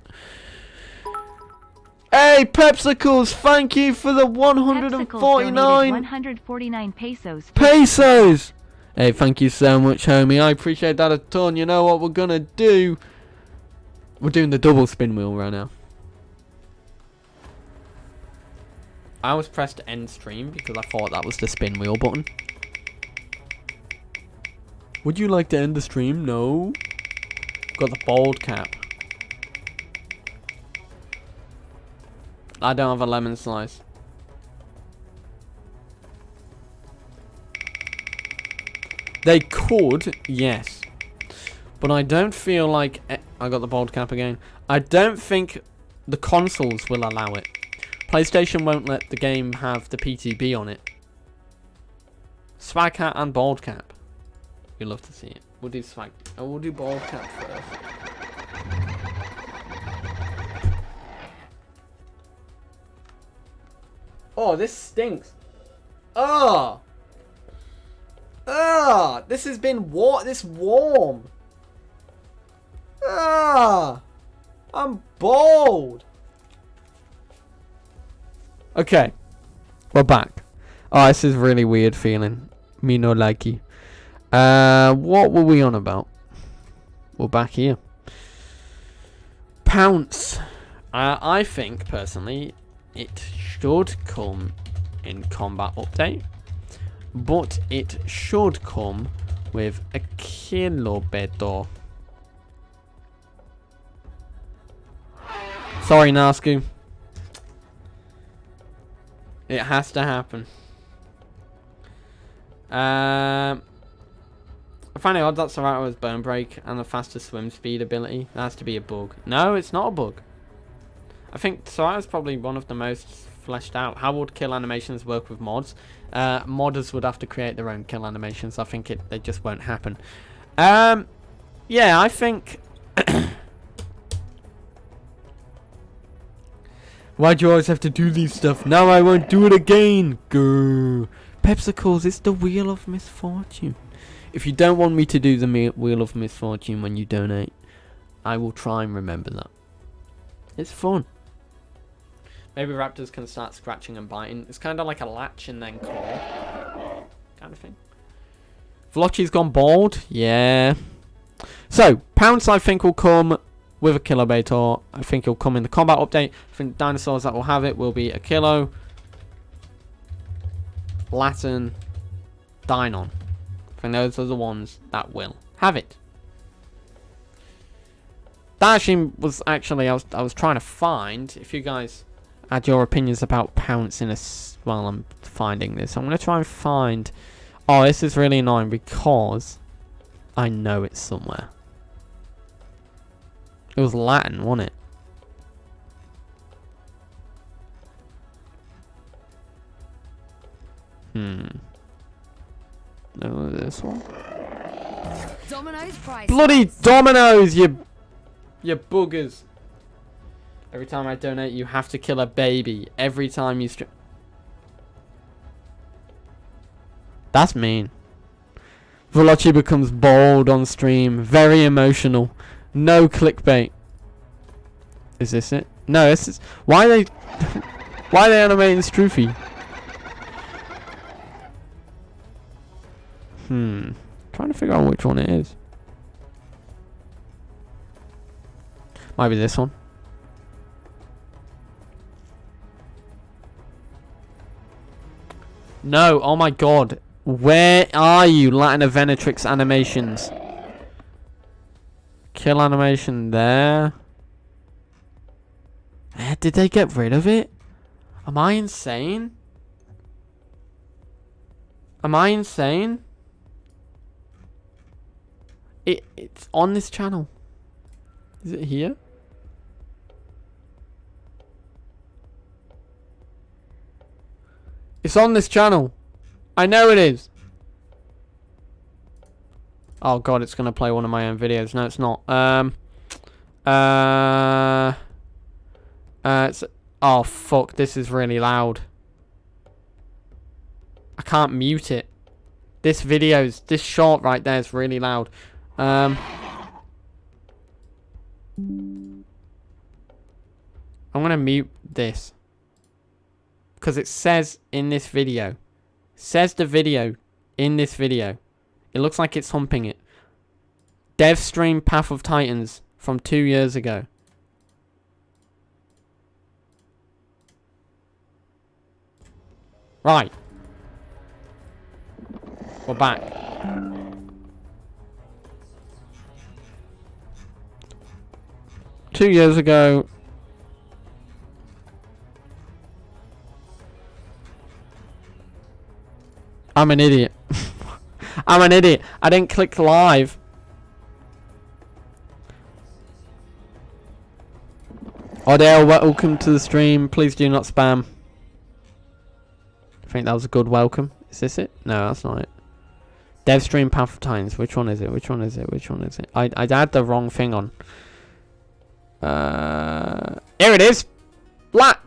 Hey, Pepsicles, thank you for the 149 149 pesos. Pesos! Hey, thank you so much, homie. I appreciate that a ton. You know what we're gonna do? We're doing the double spin wheel right now. I was pressed end stream because I thought that was the spin wheel button. Would you like to end the stream? No. Got the bald cap. I don't have a lemon slice. They could, yes. But I don't feel like... I got the bald cap again. I don't think the consoles will allow it. PlayStation won't let the game have the PTB on it. Swag hat and bald cap. We'd love to see it. We'll do swag. Oh, we'll do bald cap first. Oh, this stinks. Oh. Ah, this has been warm. Ah, I'm bald. Okay, we're back. Oh, this is really weird feeling. Me no likey. What were we on about? We're back here. Pounce. I think personally it should come in combat update, but it should come with a Kilobator. Sorry, Nasku. It has to happen. I find it odd that Serato has Bone Break and the faster swim speed ability. That has to be a bug. No, it's not a bug. I think Serato's probably one of the most fleshed out. How would kill animations work with mods? Modders would have to create their own kill animations. I think they just won't happen. Yeah, I think... Why'd you always have to do these stuff? Now I won't do it again. Grr. Pepsicles, it's the wheel of misfortune. If you don't want me to do the wheel of misfortune when you donate, I will try and remember that. It's fun. Maybe raptors can start scratching and biting. It's kind of like a latch and then claw kind of thing. Velocci's gone bald. Yeah. So, Pounce I think will come with a Kilobator. I think he'll come in the combat update. I think dinosaurs that will have it will be a Kilo, Latin, Dinon. I think those are the ones that will have it. That actually was I was trying to find, if you guys had your opinions about Pounce in a... Well, I'm finding this. I'm going to try and find... Oh, this is really annoying because I know it's somewhere. It was Latin, wasn't it? No, this one. Domino's price. Bloody dominoes, you boogers. Every time I donate, you have to kill a baby. Every time you That's mean. Velocci becomes bold on stream. Very emotional. No clickbait. Is this it? No, this is... Why are they... Why are they animating Stroofy? Trying to figure out which one it is. Might be this one. No, oh my god. Where are you, Latin Venetrix animations? Kill animation there. Did they get rid of it? Am I insane? Am I insane? It's on this channel. Is it here? It's on this channel. I know it is. Oh god, it's gonna play one of my own videos. No, it's not. Oh fuck, this is really loud. I can't mute it. This short right there is really loud. I'm gonna mute this. Because it says in this video. Says the video in this video. It looks like it's humping it. Dev stream Path of Titans from 2 years ago. Right. We're back. Two years ago. I'm an idiot. I'm an idiot. I didn't click live. Odell, welcome to the stream. Please do not spam. I think that was a good welcome. Is this it? No, that's not it. Dev stream Path of Titans. Which one is it? Which one is it? Which one is it? I had the wrong thing on. Here it is.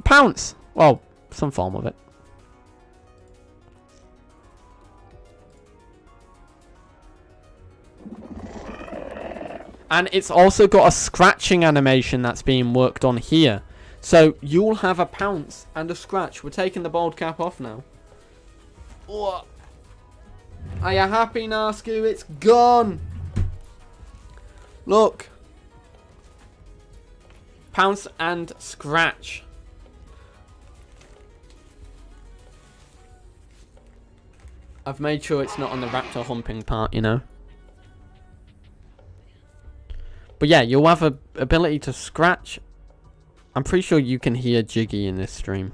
Pounce. Well, some form of it. And it's also got a scratching animation that's being worked on here. So you'll have a Pounce and a scratch. We're taking the bald cap off now. What? Are you happy, Nasku? It's gone. Look. Pounce and scratch. I've made sure it's not on the raptor humping part, you know. But yeah, you'll have a ability to scratch. I'm pretty sure you can hear Jiggy in this stream.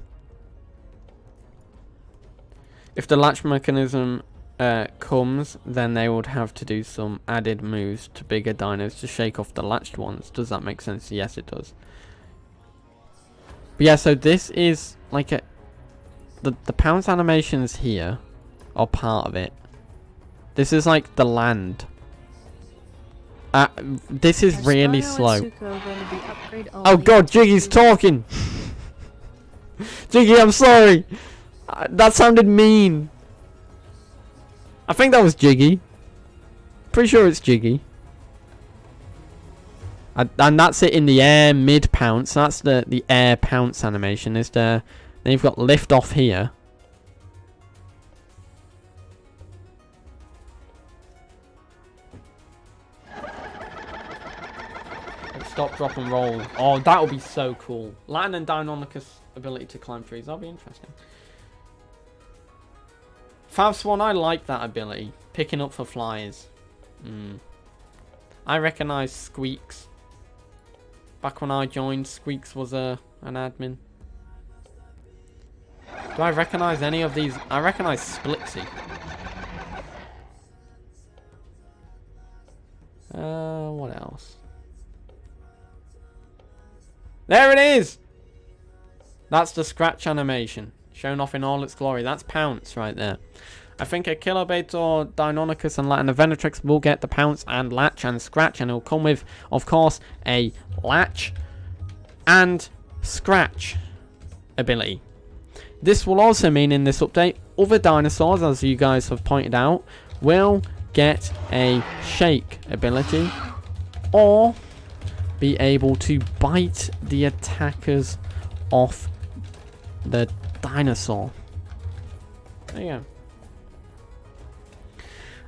If the latch mechanism comes, then they would have to do some added moves to bigger dinos to shake off the latched ones. Does that make sense? Yes, it does. But yeah, so this is like the Pounce animations here are part of it. This is like the land. This is really slow. Oh god, Jiggy's talking! Jiggy, I'm sorry! That sounded mean. I think that was Jiggy. Pretty sure it's Jiggy. And that's it in the air mid pounce. That's the air pounce animation. Is there? Then you've got lift off here. Stop, drop, and roll. Oh, that would be so cool. Latin and Deinonychus ability to climb trees. That'll be interesting. Favswan, I like that ability. Picking up for flies. I recognise Squeaks. Back when I joined, Squeaks was an admin. Do I recognise any of these? I recognise Splitsy. What else? There it is! That's the scratch animation. Shown off in all its glory. That's Pounce right there. I think a Kilobator, Deinonychus, and Latin Venetrix will get the Pounce and Latch and Scratch. And it'll come with, of course, a Latch and Scratch ability. This will also mean in this update, other dinosaurs, as you guys have pointed out, will get a Shake ability. Or be able to bite the attackers off the dinosaur. There you go.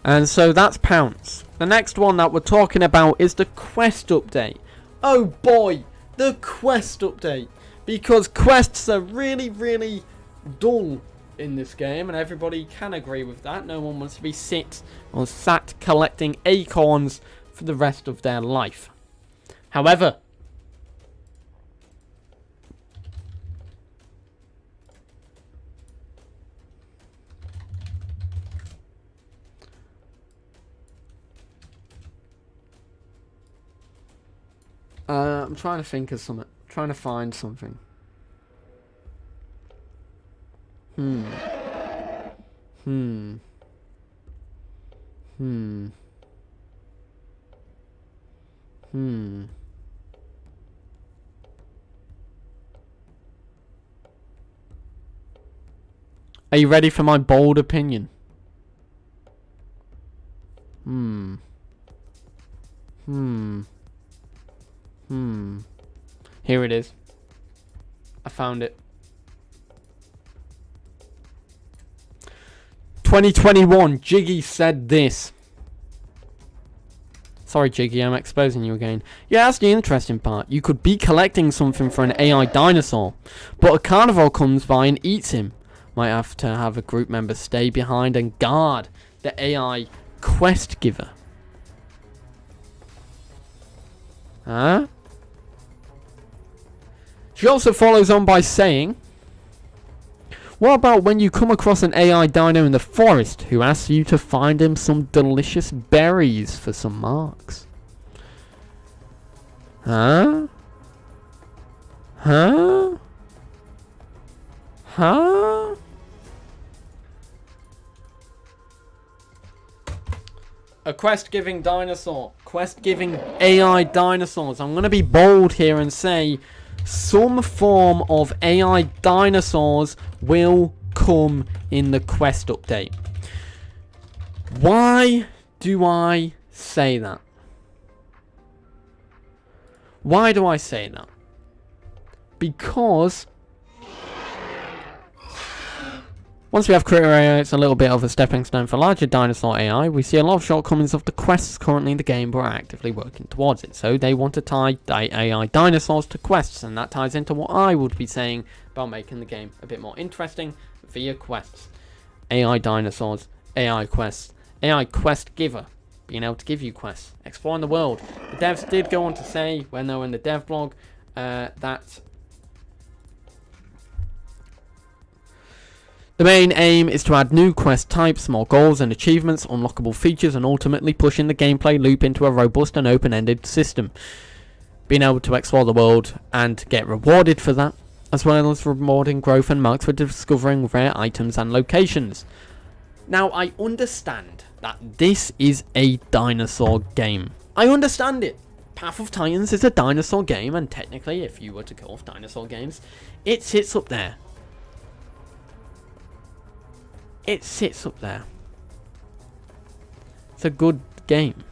And so that's Pounce. The next one that we're talking about is the quest update. Oh boy, the quest update. Because quests are really, really dull in this game, and everybody can agree with that. No one wants to be sat collecting acorns for the rest of their life. However, I'm trying to think of something. Trying to find something. Are you ready for my bold opinion? Here it is. I found it. 2021, Jiggy said this. Sorry, Jiggy, I'm exposing you again. Yeah, that's the interesting part. You could be collecting something for an AI dinosaur, but a carnivore comes by and eats him. Might have to have a group member stay behind and guard the AI quest giver. Huh? She also follows on by saying, what about when you come across an AI dino in the forest who asks you to find him some delicious berries for some marks? Huh? Huh? Huh? A quest-giving dinosaur. Quest-giving AI dinosaurs. I'm going to be bold here and say some form of AI dinosaurs will come in the quest update. Why do I say that? Why do I say that? Because once we have creator AI, it's a little bit of a stepping stone for larger dinosaur AI. We see a lot of shortcomings of the quests currently in the game, but are actively working towards it. So they want to tie AI dinosaurs to quests, and that ties into what I would be saying about making the game a bit more interesting via quests. AI dinosaurs, AI quests, AI quest giver, being able to give you quests, exploring the world. The devs did go on to say, when they were in the dev blog, that the main aim is to add new quest types, more goals and achievements, unlockable features, and ultimately pushing the gameplay loop into a robust and open-ended system. Being able to explore the world and get rewarded for that. as well as rewarding growth and marks for discovering rare items and locations. Now, I understand that this is a dinosaur game. I understand it. Path of Titans is a dinosaur game, and technically, if you were to go off dinosaur games, it sits up there. It sits up there. It's a good game.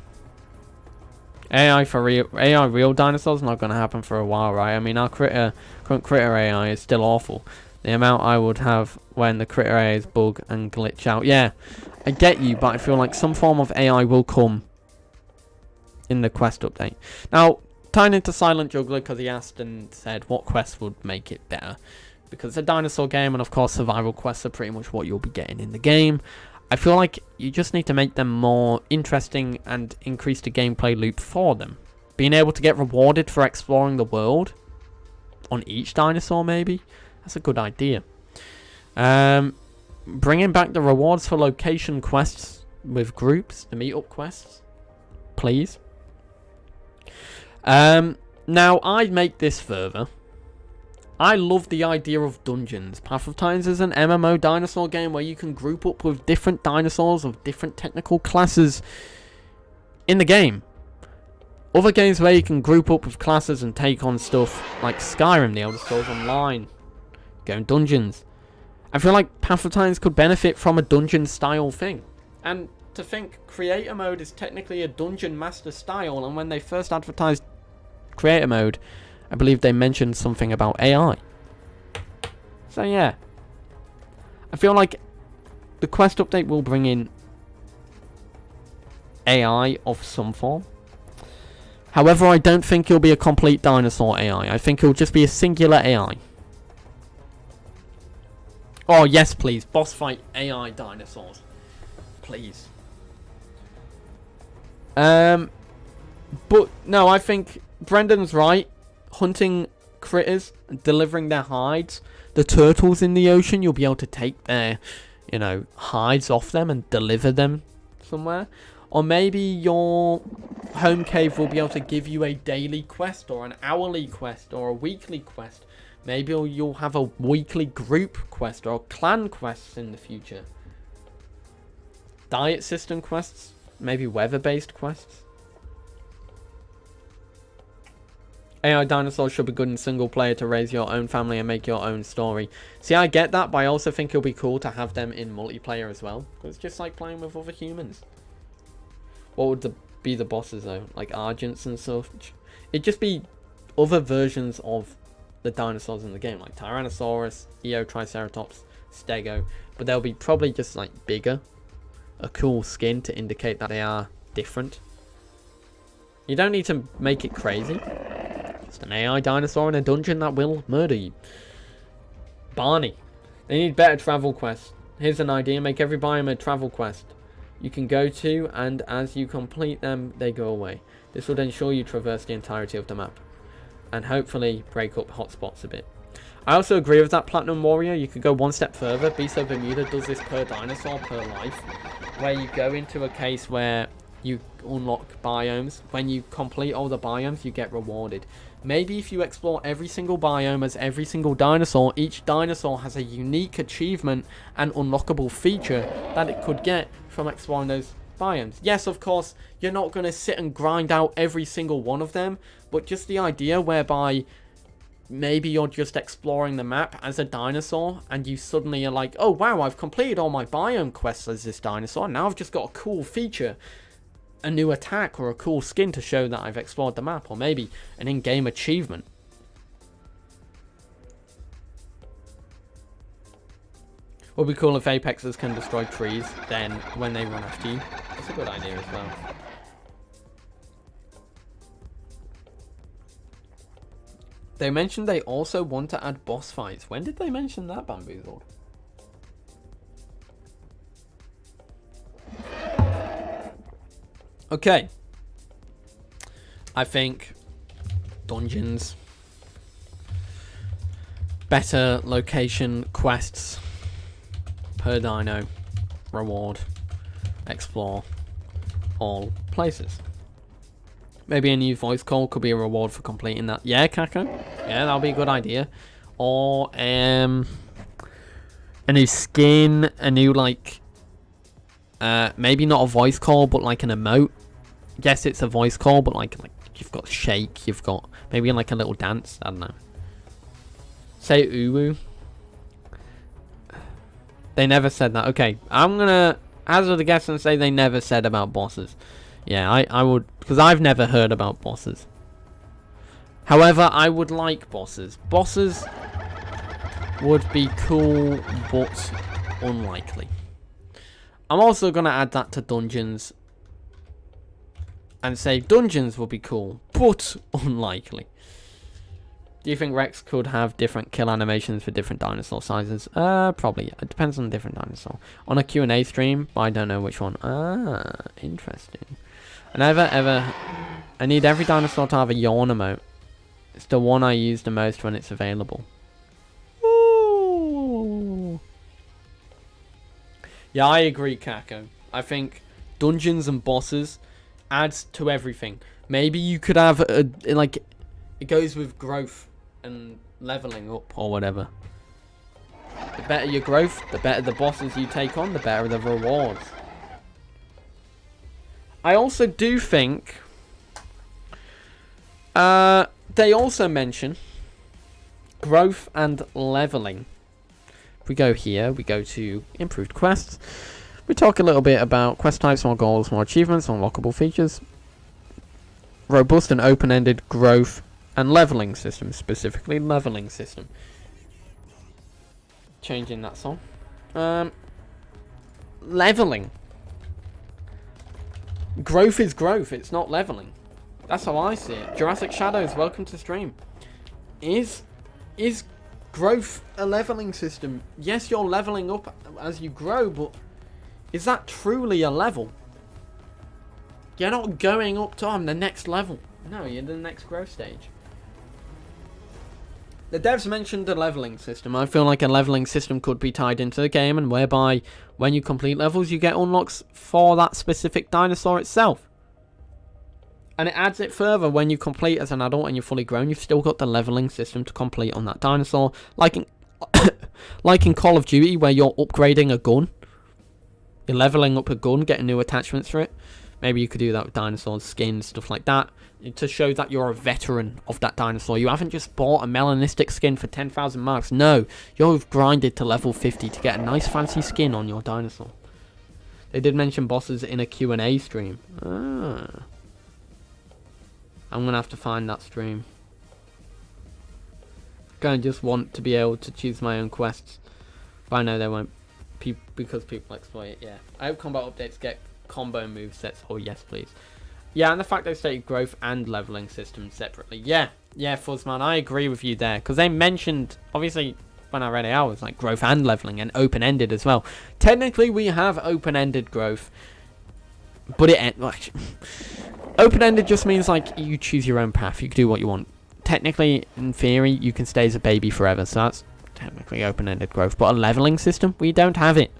AI real dinosaurs not going to happen for a while, right? I mean, our current critter AI is still awful. The amount I would have when the critter AIs bug and glitch out. Yeah, I get you, but I feel like some form of AI will come in the quest update. Now, tying into Silent Juggler, because he asked and said what quest would make it better. Because it's a dinosaur game, and of course survival quests are pretty much what you'll be getting in the game. I feel like you just need to make them more interesting and increase the gameplay loop for them. Being able to get rewarded for exploring the world on each dinosaur, maybe? That's a good idea. Bringing back the rewards for location quests with groups, the meetup quests, please. Now, I'd make this further. I love the idea of dungeons. Path of Titans is an MMO dinosaur game where you can group up with different dinosaurs of different technical classes in the game. Other games where you can group up with classes and take on stuff like Skyrim, The Elder Scrolls Online, go in dungeons. I feel like Path of Titans could benefit from a dungeon style thing. And to think creator mode is technically a dungeon master style, and when they first advertised creator mode, I believe they mentioned something about AI. So yeah, I feel like the quest update will bring in AI of some form. However, I don't think it'll be a complete dinosaur AI. I think it'll just be a singular AI. Oh yes, please, boss fight AI dinosaurs, please. But no, I think Brendan's right. Hunting critters and delivering their hides. The turtles in the ocean, you'll be able to take their, hides off them and deliver them somewhere. Or maybe your home cave will be able to give you a daily quest or an hourly quest or a weekly quest. Maybe you'll have a weekly group quest or clan quests in the future. Diet system quests. Maybe weather-based quests. AI dinosaurs should be good in single player to raise your own family and make your own story. See, I get that, but I also think it'll be cool to have them in multiplayer as well. Because it's just like playing with other humans. What would be the bosses though? Like Argents and stuff? It'd just be other versions of the dinosaurs in the game. Like Tyrannosaurus, Triceratops, Stego. But they'll be probably just like bigger. A cool skin to indicate that they are different. You don't need to make it crazy. Just an AI dinosaur in a dungeon that will murder you. Barney. They need better travel quests. Here's an idea. Make every biome a travel quest you can go to, and as you complete them, they go away. This would ensure you traverse the entirety of the map. And hopefully break up hotspots a bit. I also agree with that, Platinum Warrior. You could go one step further. Beso Bermuda does this per dinosaur, per life. Where you go into a case where you unlock biomes. When you complete all the biomes, you get rewarded. Maybe if you explore every single biome as every single dinosaur, each dinosaur has a unique achievement and unlockable feature that it could get from exploring those biomes. Yes, of course, you're not going to sit and grind out every single one of them, but just the idea whereby maybe you're just exploring the map as a dinosaur and you suddenly are like, oh wow, I've completed all my biome quests as this dinosaur. Now I've just got a cool feature. A new attack or a cool skin to show that I've explored the map, or maybe an in-game achievement. Would be cool if apexes can destroy trees then when they run after you. That's a good idea as well. They mentioned they also want to add boss fights. When did they mention that, Bamboozled? Okay. I think dungeons, better location quests, per dino, reward, explore, all places. Maybe a new voice call could be a reward for completing that. Yeah, Kako? Yeah, that'll be a good idea. or a new skin, a new like maybe not a voice call, but like an emote. Yes, it's a voice call, but like you've got shake, you've got maybe like a little dance. I don't know. Say uwu. They never said that. Okay, I'm gonna hazard a guess and say they never said about bosses. Yeah, I would, because I've never heard about bosses. However, I would like bosses. Bosses would be cool, but unlikely. I'm also gonna add that to dungeons and say dungeons will be cool, but unlikely. Do you think Rex could have different kill animations for different dinosaur sizes? Probably. It depends on the different dinosaur. On a Q&A stream, but I don't know which one. Interesting. I need every dinosaur to have a yawn emote. It's the one I use the most when it's available. Ooh. Yeah, I agree, Kako. I think dungeons and bosses adds to everything. Maybe you could have like it goes with growth and leveling up or whatever. The better your growth, the better the bosses you take on, the better the rewards. I also do think they also mention growth and leveling. If we go here, we go to improved quests. We talk a little bit about quest types, more goals, more achievements, unlockable features, robust and open-ended growth and leveling system, specifically leveling system. Changing that song. Leveling. Growth is growth, it's not leveling. That's how I see it. Jurassic Shadows, welcome to stream. Is growth a leveling system? Yes, you're leveling up as you grow, but is that truly a level? You're not going up to the next level. No, you're in the next growth stage. The devs mentioned a leveling system. I feel like a leveling system could be tied into the game, and whereby when you complete levels, you get unlocks for that specific dinosaur itself. And it adds it further when you complete as an adult and you're fully grown. You've still got the leveling system to complete on that dinosaur. Like in Call of Duty, where you're upgrading a gun. You're leveling up a gun, getting new attachments for it. Maybe you could do that with dinosaurs, skins, stuff like that, to show that you're a veteran of that dinosaur. You haven't just bought a melanistic skin for 10,000 marks. No, you've grinded to level 50 to get a nice fancy skin on your dinosaur. They did mention bosses in a Q&A stream. I'm going to have to find that stream. Kind of just want to be able to choose my own quests. But I know they won't, because people exploit it, yeah. I hope combat updates get combo movesets. Oh, yes, please. Yeah, and the fact they stated growth and leveling systems separately. Yeah, Fuzzman, I agree with you there. Because they mentioned, obviously, when I read it out, it was like growth and leveling and open-ended as well. Technically, we have open-ended growth. But open-ended just means like you choose your own path. You can do what you want. Technically, in theory, you can stay as a baby forever. So that's technically open-ended growth. But a leveling system, we don't have it.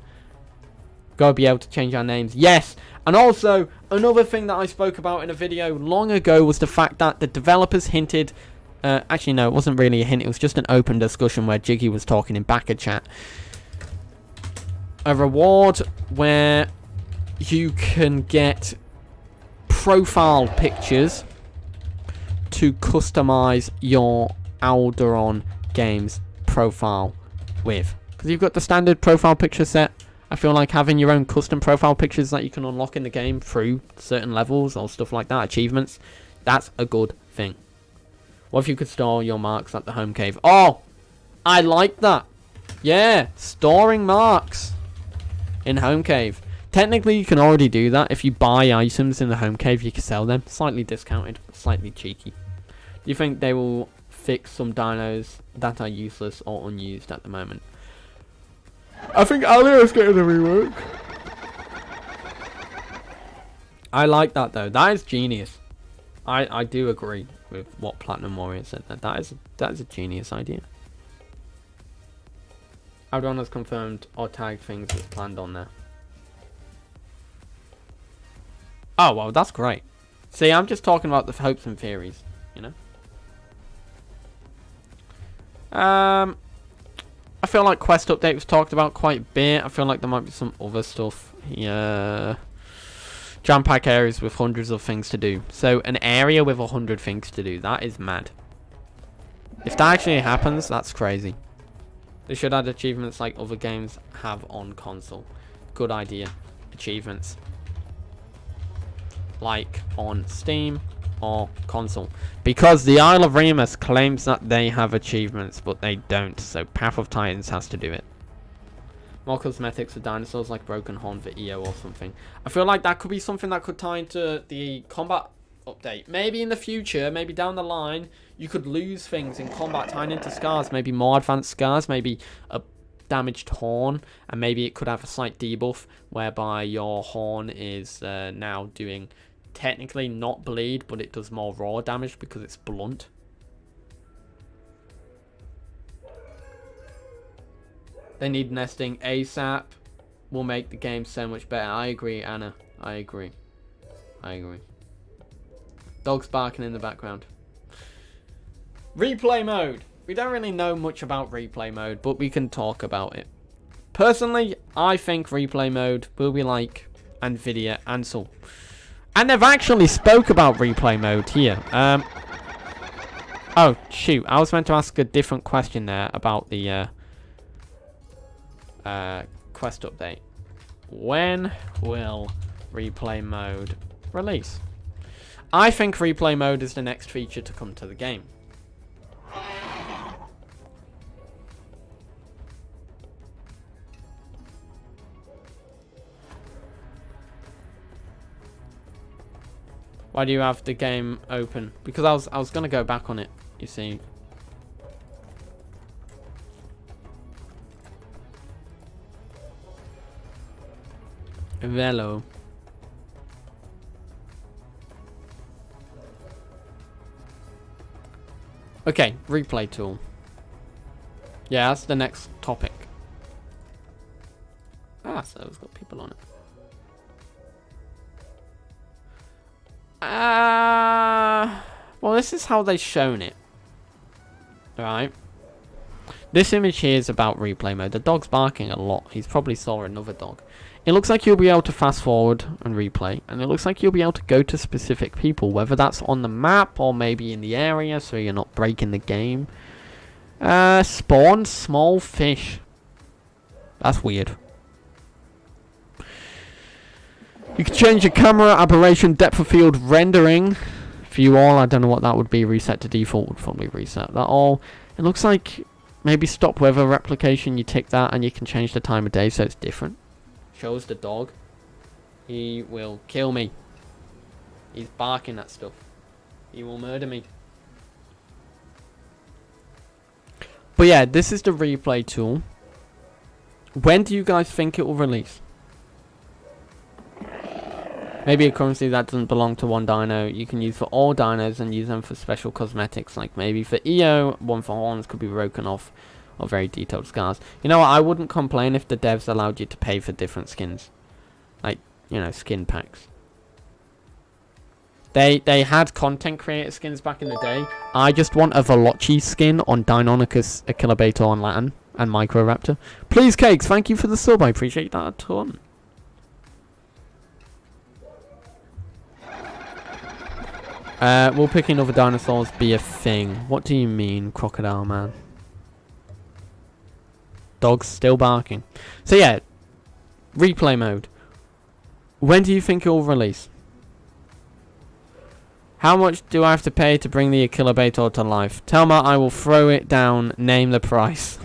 Gotta be able to change our names. Yes! And also, another thing that I spoke about in a video long ago was the fact that the developers hinted... actually, no, it wasn't really a hint. It was just an open discussion where Jiggy was talking in backer chat. A reward where you can get profile pictures to customize your Alderon Games profile with. Because you've got the standard profile picture set. I feel like having your own custom profile pictures that you can unlock in the game through certain levels or stuff like that, achievements, that's a good thing. What if you could store your marks at the home cave? Oh, I like that. Yeah, storing marks in home cave. Technically, you can already do that. If you buy items in the home cave, you can sell them. Slightly discounted, but slightly cheeky. Do you think they will fix some dinos that are useless or unused at the moment? I think Alio's getting a rework. I like that though. That is genius. I do agree with what Platinum Warrior said there. That is a genius idea. Aldron has confirmed or tagged things that's planned on there. Oh, well, that's great. See, I'm just talking about the hopes and theories, you know? I feel like quest update was talked about quite a bit. I feel like there might be some other stuff. Yeah. Jam-pack areas with hundreds of things to do. So an area with 100 things to do. That is mad. If that actually happens, that's crazy. They should add achievements like other games have on console. Good idea. Achievements. Like on Steam or console. Because the Isle of Remus claims that they have achievements, but they don't. So Path of Titans has to do it. More cosmetics for dinosaurs like Broken Horn for EO or something. I feel like that could be something that could tie into the combat update. Maybe in the future, maybe down the line, you could lose things in combat tying into scars. Maybe more advanced scars, maybe a damaged horn, and maybe it could have a slight debuff whereby your horn is now doing technically not bleed, but it does more raw damage because it's blunt. They need nesting ASAP. Will make the game so much better. I agree, Anna. I agree. Dogs barking in the background. Replay mode. We don't really know much about replay mode, but we can talk about it. Personally, I think replay mode will be like NVIDIA Ansel. And they've actually spoke about replay mode here. Oh, shoot. I was meant to ask a different question there about the quest update. When will replay mode release? I think replay mode is the next feature to come to the game. Why do you have the game open? Because I was gonna go back on it, you see. Velo. Okay, replay tool. Yeah, that's the next topic. Ah, so it's got people on it. Well, this is how they've shown it. Right. This image here is about replay mode. The dog's barking a lot. He's probably saw another dog. It looks like you'll be able to fast forward and replay. And it looks like you'll be able to go to specific people. Whether that's on the map or maybe in the area so you're not breaking the game. Spawn small fish. That's weird. You can change your camera, aberration, depth of field, rendering. View all, I don't know what that would be. Reset to default would probably reset that all. It looks like maybe stop weather replication. You tick that and you can change the time of day so it's different. Shows the dog. He will kill me. He's barking at stuff. He will murder me. But yeah, this is the replay tool. When do you guys think it will release? Maybe a currency that doesn't belong to one dino you can use for all dinos and use them for special cosmetics, like maybe for EO, one for horns could be broken off, or very detailed scars. You know what, I wouldn't complain if the devs allowed you to pay for different skins. Like, you know, skin packs. They had content creator skins back in the day. I just want a Velocci skin on Deinonychus, Achillobator on Latin, and Microraptor. Please, Cakes, thank you for the sub, I appreciate that a ton. Will picking other dinosaurs be a thing? What do you mean, Crocodile Man? Dog's still barking. So yeah, replay mode. When do you think it will release? How much do I have to pay to bring the Achillobator to life? Tell Matt I will throw it down, name the price.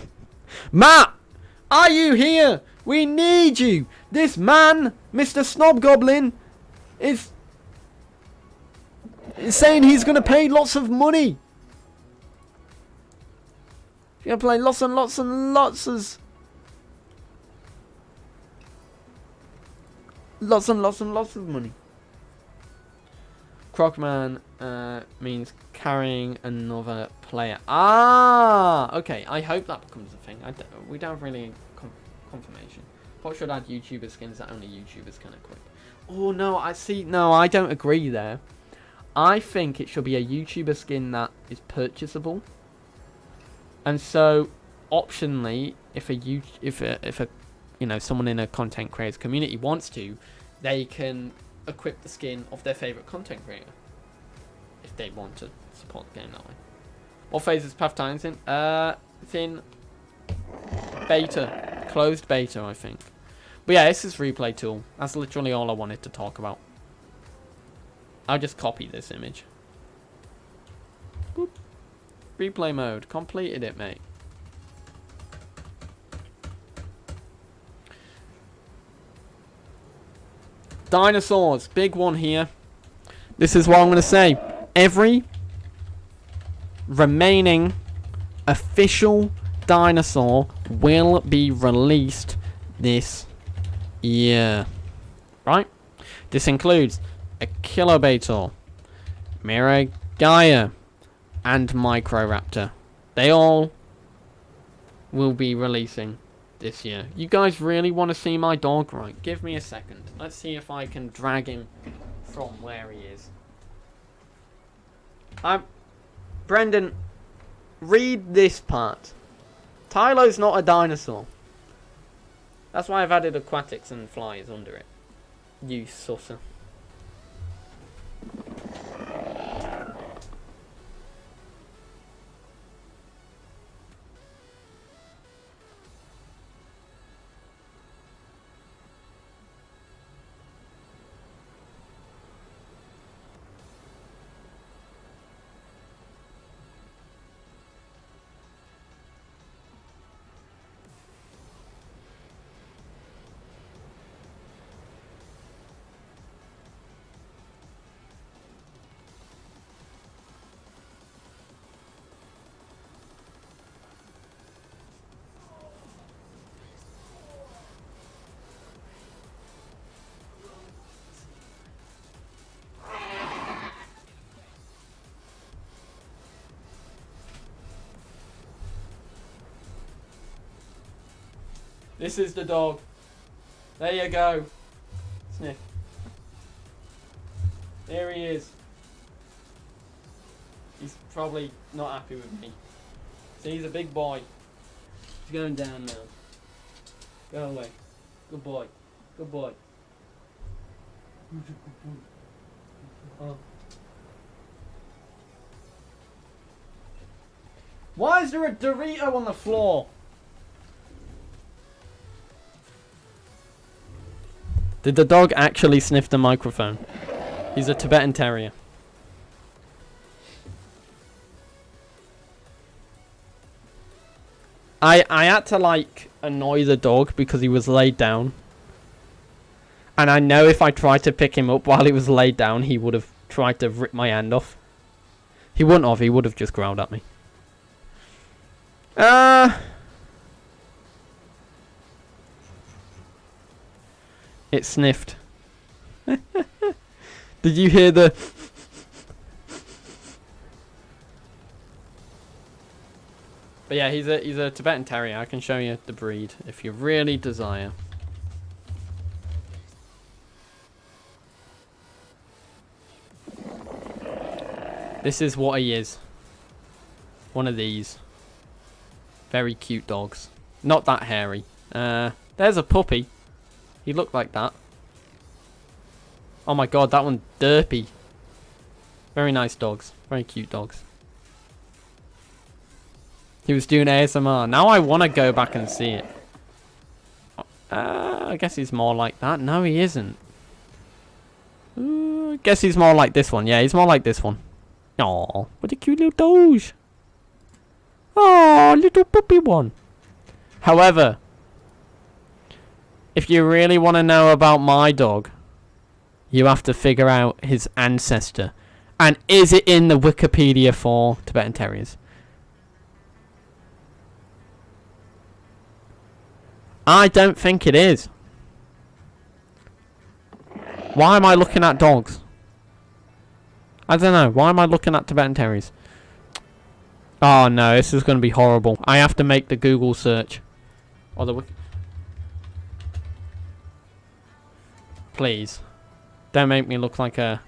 Matt! Are you here? We need you! This man, Mr. Snobgoblin, is saying he's going to pay lots of money. He's going to pay lots and lots and lots of... Lots and lots and lots of money. Crocman means carrying another player. Ah! Okay, I hope that becomes a thing. We don't have really confirmation. Pot should add YouTuber skins that only YouTubers can equip. Oh, no, I see. No, I don't agree there. I think it should be a YouTuber skin that is purchasable. And so, optionally, if someone in a content creator community wants to, they can equip the skin of their favorite content creator if they want to support the game that way. What phase is Path Tyrants in? It's in beta, closed beta, I think. But yeah, this is replay tool. That's literally all I wanted to talk about. I'll just copy this image. Boop. Replay mode. Completed it, mate. Dinosaurs. Big one here. This is what I'm going to say. Every remaining official dinosaur will be released this year. Right? This includes a Kilobator, Miragaia, and Microraptor. They all will be releasing this year. You guys really want to see my dog? Right, give me a second. Let's see if I can drag him from where he is. Brendan, read this part. Tylo's not a dinosaur. That's why I've added aquatics and flies under it. You susser. This is the dog. There you go. Sniff. There he is. He's probably not happy with me. See, he's a big boy. He's going down now. Go away. Good boy. Good boy. Oh. Why is there a Dorito on the floor? Did the dog actually sniff the microphone? He's a Tibetan Terrier. I had to like annoy the dog because he was laid down. And I know if I tried to pick him up while he was laid down, he would have tried to rip my hand off. He wouldn't have, he would have just growled at me. It sniffed. Did you hear the... But yeah, he's a Tibetan Terrier. I can show you the breed if you really desire. This is what he is. One of these. Very cute dogs. Not that hairy. There's a puppy. He looked like that. Oh my god, that one's derpy. Very nice dogs. Very cute dogs. He was doing ASMR. Now I want to go back and see it. I guess he's more like that. No, he isn't. I guess he's more like this one. Yeah, he's more like this one. Aw, what a cute little doge. Oh, little puppy one. However, if you really want to know about my dog, you have to figure out his ancestor. And is it in the Wikipedia for Tibetan Terriers? I don't think it is. Why am I looking at dogs? I don't know. Why am I looking at Tibetan Terriers? Oh no, this is going to be horrible. I have to make the Google search. Or the Please. Don't make me look like a...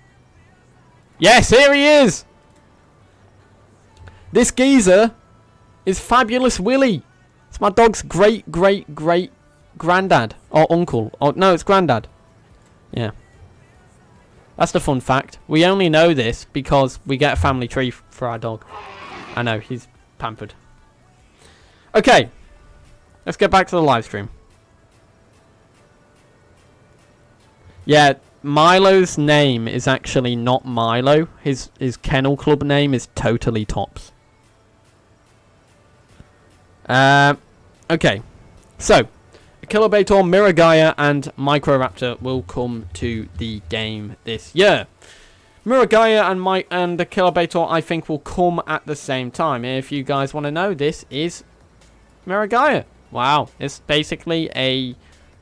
Yes, here he is! This geezer is Fabulous Willie. It's my dog's great granddad or uncle. Or no, it's granddad. Yeah. That's the fun fact. We only know this because we get a family tree for our dog. I know, he's pampered. Okay. Let's get back to the live stream. Yeah, Milo's name is actually not Milo. His kennel club name is Totally Tops. Okay. So, Kilobator, Miragaia, and Microraptor will come to the game this year. Miragaia and the Kilobator, I think, will come at the same time. If you guys want to know, this is Miragaia. Wow, it's basically a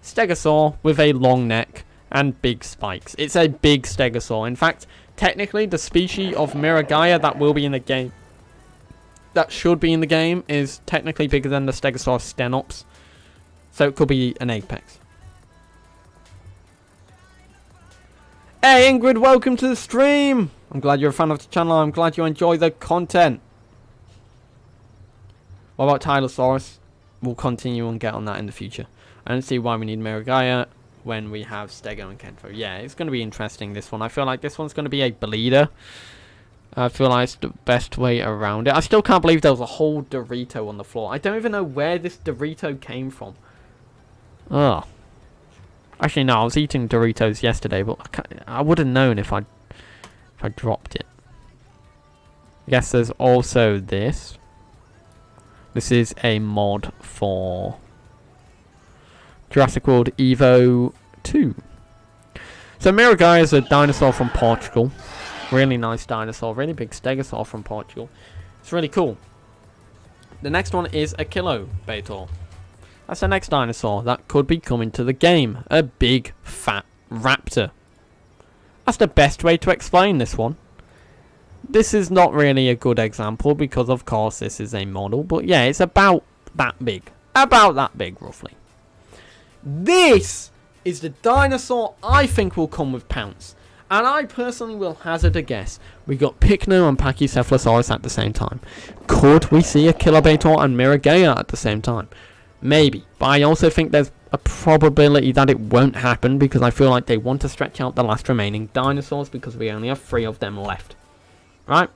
stegosaur with a long neck and big spikes. It's a big stegosaur. In fact, technically, the species of Miragaia that will be in the game, that should be in the game, is technically bigger than the Stegosaurus stenops. So it could be an apex. Hey Ingrid, welcome to the stream. I'm glad you're a fan of the channel. I'm glad you enjoy the content. What about Tylosaurus? We'll continue and get on that in the future. I don't see why we need Miragaia when we have Stego and Kentro. Yeah, it's going to be interesting, this one. I feel like this one's going to be a bleeder. I feel like it's the best way around it. I still can't believe there was a whole Dorito on the floor. I don't even know where this Dorito came from. Oh. Actually, no, I was eating Doritos yesterday, but I would have known if I dropped it. I guess there's also this. This is a mod for Jurassic World Evo 2. So Miragaia is a dinosaur from Portugal. Really nice dinosaur. Really big stegosaur from Portugal. It's really cool. The next one is a Kilobator. That's the next dinosaur that could be coming to the game. A big, fat raptor. That's the best way to explain this one. This is not really a good example because, of course, this is a model. But yeah, it's about that big. About that big, roughly. This is the dinosaur I think will come with Pounce. And I personally will hazard a guess. We got Pycno and Pachycephalosaurus at the same time. Could we see a Kilobator and Miragaia at the same time? Maybe. But I also think there's a probability that it won't happen because I feel like they want to stretch out the last remaining dinosaurs because we only have 3 of them left. Right?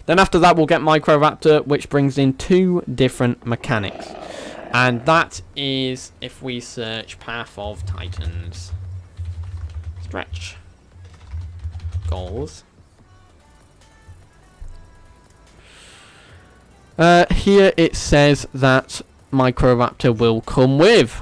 Then after that we'll get Microraptor, which brings in 2 different mechanics. And that is if we search Path of Titans. Stretch. Goals. Here it says that Microraptor will come with.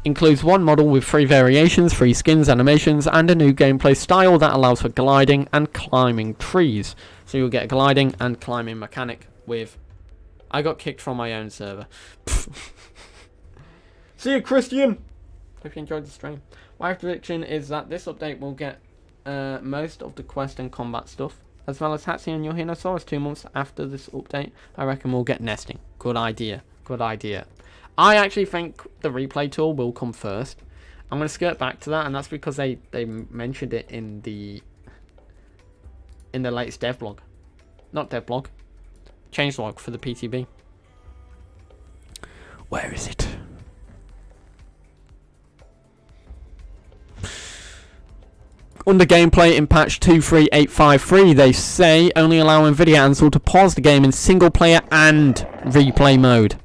Includes 1 model with 3 variations, 3 skins, animations, and a new gameplay style that allows for gliding and climbing trees. So you'll get a gliding and climbing mechanic with... I got kicked from my own server. See you, Christian! Hope you enjoyed the stream. My prediction is that this update will get most of the quest and combat stuff, as well as Hatsi and Yohinosaurus 2 months after this update. I reckon we'll get nesting. Good idea. Good idea. I actually think the replay tool will come first. I'm going to skirt back to that, and that's because they mentioned it in the latest devlog. Not devlog. Changelog for the PTB. Where is it? Under gameplay in patch 23853, they say only allow NVIDIA Ansel to pause the game in single player and replay mode.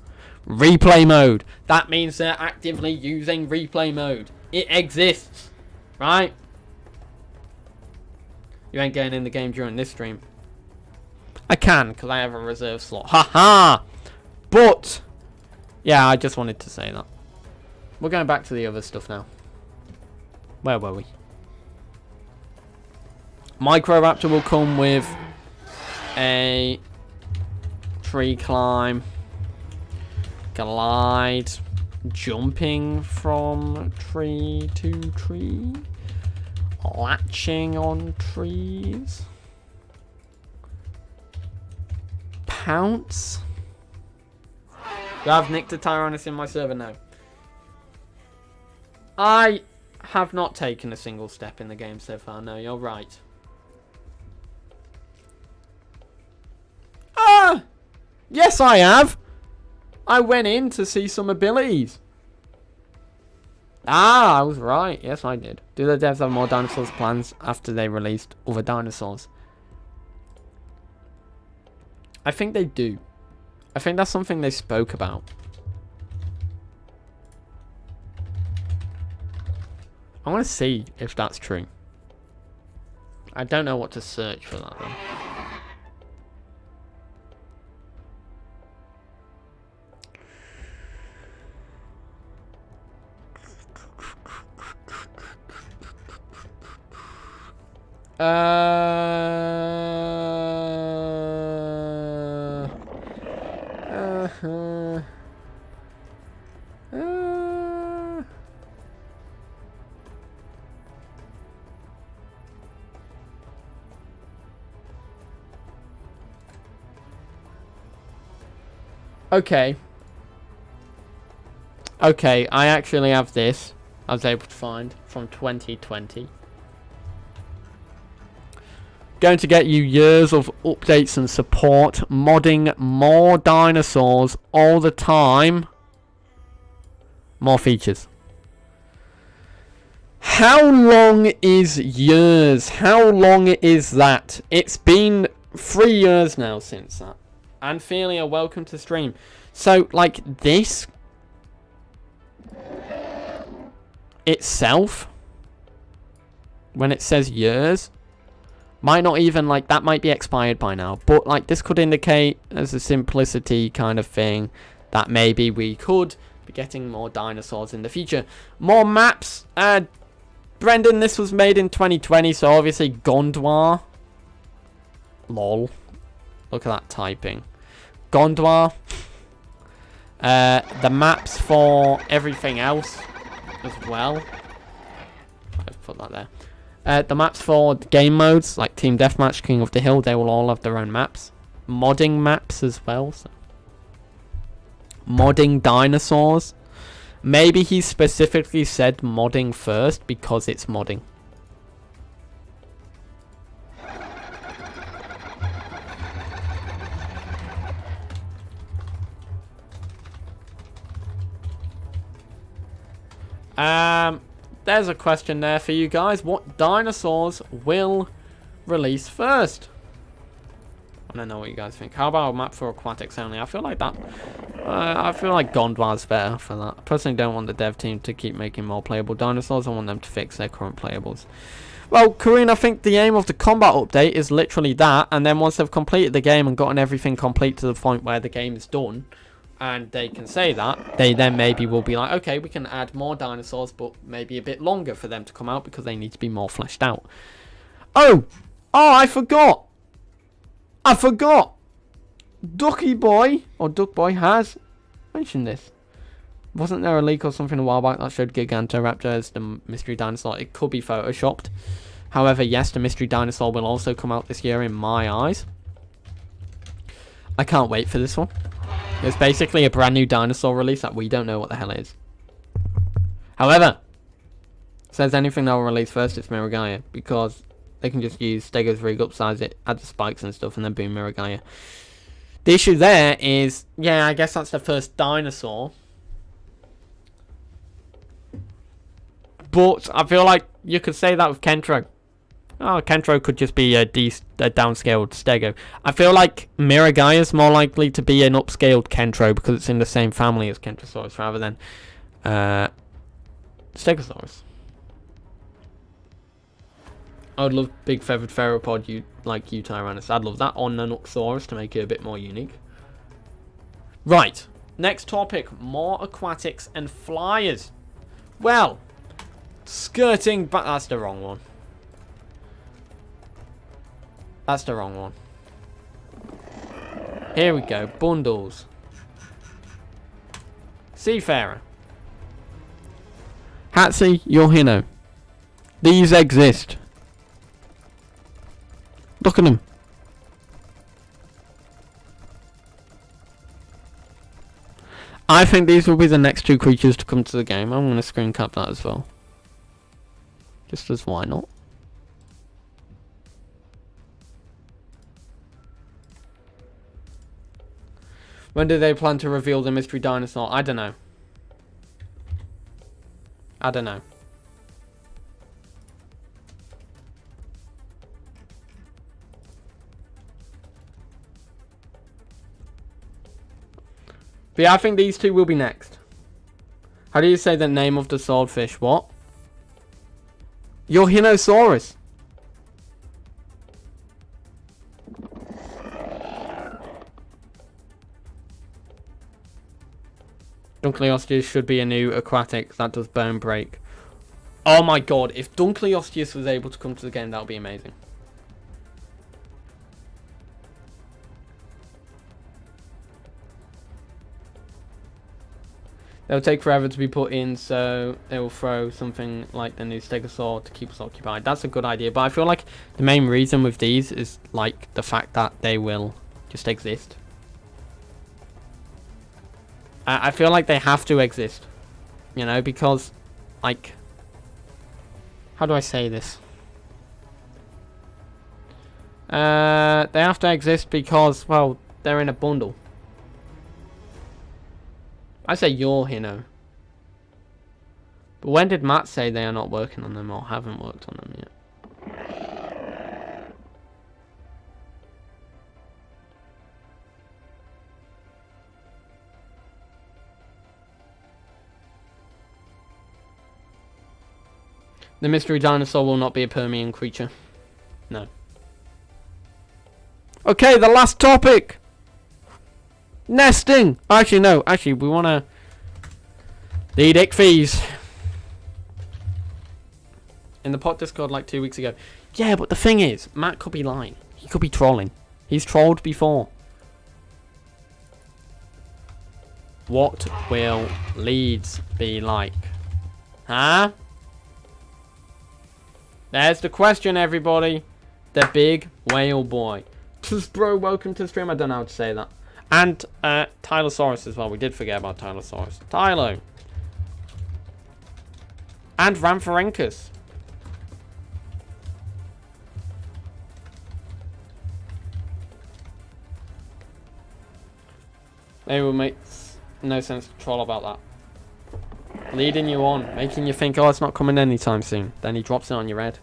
Replay mode. That means they're actively using replay mode. It exists. Right? You ain't getting in the game during this stream. I can, because I have a reserve slot. Haha! But, yeah, I just wanted to say that. We're going back to the other stuff now. Where were we? Microraptor will come with a tree climb, glide, jumping from tree to tree, latching on trees, Pounce. Do I have Nick the Tyrannus in my server now? I have not taken a single step in the game so far. No, you're right. Yes, I have. I went in to see some abilities. Ah, I was right. Yes, I did. Do the devs have more dinosaurs plans after they released other dinosaurs? I think they do. I think that's something they spoke about. I want to see if that's true. I don't know what to search for that though. Uh, okay. Okay, I actually have this. I was able to find from 2020. Going to get you years of updates and support, modding more dinosaurs all the time, more features. How long is years? How long is that? It's been 3 years now since that. And Feelia, welcome to stream. So, like, this itself, when it says years, might not even, like, that might be expired by now. But, like, this could indicate, as a simplicity kind of thing, that maybe we could be getting more dinosaurs in the future. More maps. Brendan, this was made in 2020, so obviously Gondwar. Lol. Look at that typing. Gondwar. The maps for everything else as well. I've put that there. The maps for the game modes, like Team Deathmatch, King of the Hill, they will all have their own maps. Modding maps as well. So. Modding dinosaurs. Maybe he specifically said modding first because it's modding. There's a question there for you guys. What dinosaurs will release first? I don't know what you guys think. How about a map for Aquatics only? I feel like that. I feel like Gondwar's better for that. I personally don't want the dev team to keep making more playable dinosaurs. I want them to fix their current playables. Well, Kareen, I think the aim of the combat update is literally that. And then once they've completed the game and gotten everything complete to the point where the game is done, and they can say that, they then maybe will be like, okay, we can add more dinosaurs, but maybe a bit longer for them to come out because they need to be more fleshed out. Oh, I forgot. Ducky Boy, or Duck Boy, has mentioned this. Wasn't there a leak or something a while back that showed Gigantoraptor as the mystery dinosaur? It could be photoshopped. However, yes, the mystery dinosaur will also come out this year in my eyes. I can't wait for this one. It's basically a brand new dinosaur release that we don't know what the hell it is. However, if there's anything that will release first, it's Miragaia, because they can just use Stego's rig, upsize it, add the spikes and stuff, and then boom, Miragaia. The issue there is, yeah, I guess that's the first dinosaur. But I feel like you could say that with Kentro. Oh, Kentro could just be a downscaled Stego. I feel like Miragaia is more likely to be an upscaled Kentro because it's in the same family as Kentrosaurus rather than Stegosaurus. I would love big feathered theropod like Tyrannus. I'd love that on Nanuxsaurus to make it a bit more unique. Right, next topic, more aquatics and flyers. Well, skirting back, that's the wrong one. That's the wrong one. Here we go. Bundles. Seafarer. Hatsi Yohino. These exist. Look at them. I think these will be the next two creatures to come to the game. I'm going to screen cap that as well. Just as why not? When do they plan to reveal the mystery dinosaur? I don't know. I don't know. But yeah, I think these two will be next. How do you say the name of the swordfish? What? Yorhinosaurus. Dunkleosteus should be a new aquatic that does bone break. Oh my god, if Dunkleosteus was able to come to the game, that would be amazing. They'll take forever to be put in, so they will throw something like the new Stegosaur to keep us occupied. That's a good idea, but I feel like the main reason with these is like the fact that they will just exist. I feel like they have to exist, you know, because, like, how do I say this? They have to exist because, well, they're in a bundle. I say Yorhino. But when did Matt say they are not working on them or haven't worked on them yet? The mystery dinosaur will not be a Permian creature. No. Okay, the last topic! Nesting! Actually, no. Actually, we want to... The Ichthys. In the pot Discord like 2 weeks ago. Yeah, but the thing is, Matt could be lying. He could be trolling. He's trolled before. What will Leeds be like? Huh? There's the question, everybody. The big whale boy. Bro, welcome to the stream. I don't know how to say that. And Tylosaurus as well. We did forget about Tylosaurus. Tylo. And Rhamphorhynchus. It will make no sense to troll about that. Leading you on. Making you think, oh, it's not coming anytime soon. Then he drops it on your head.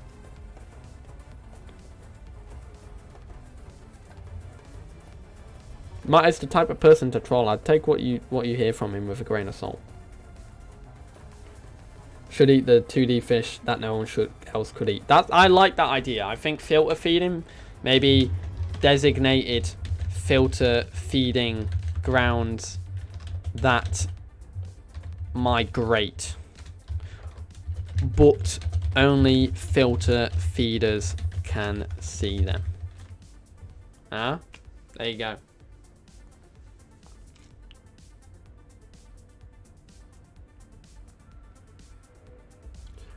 Matt is the type of person to troll. I'd take what you hear from him with a grain of salt. Should eat the 2D fish that no one else could eat. I like that idea. I think filter feeding, maybe designated filter feeding grounds that migrate, but only filter feeders can see them. Ah, there you go.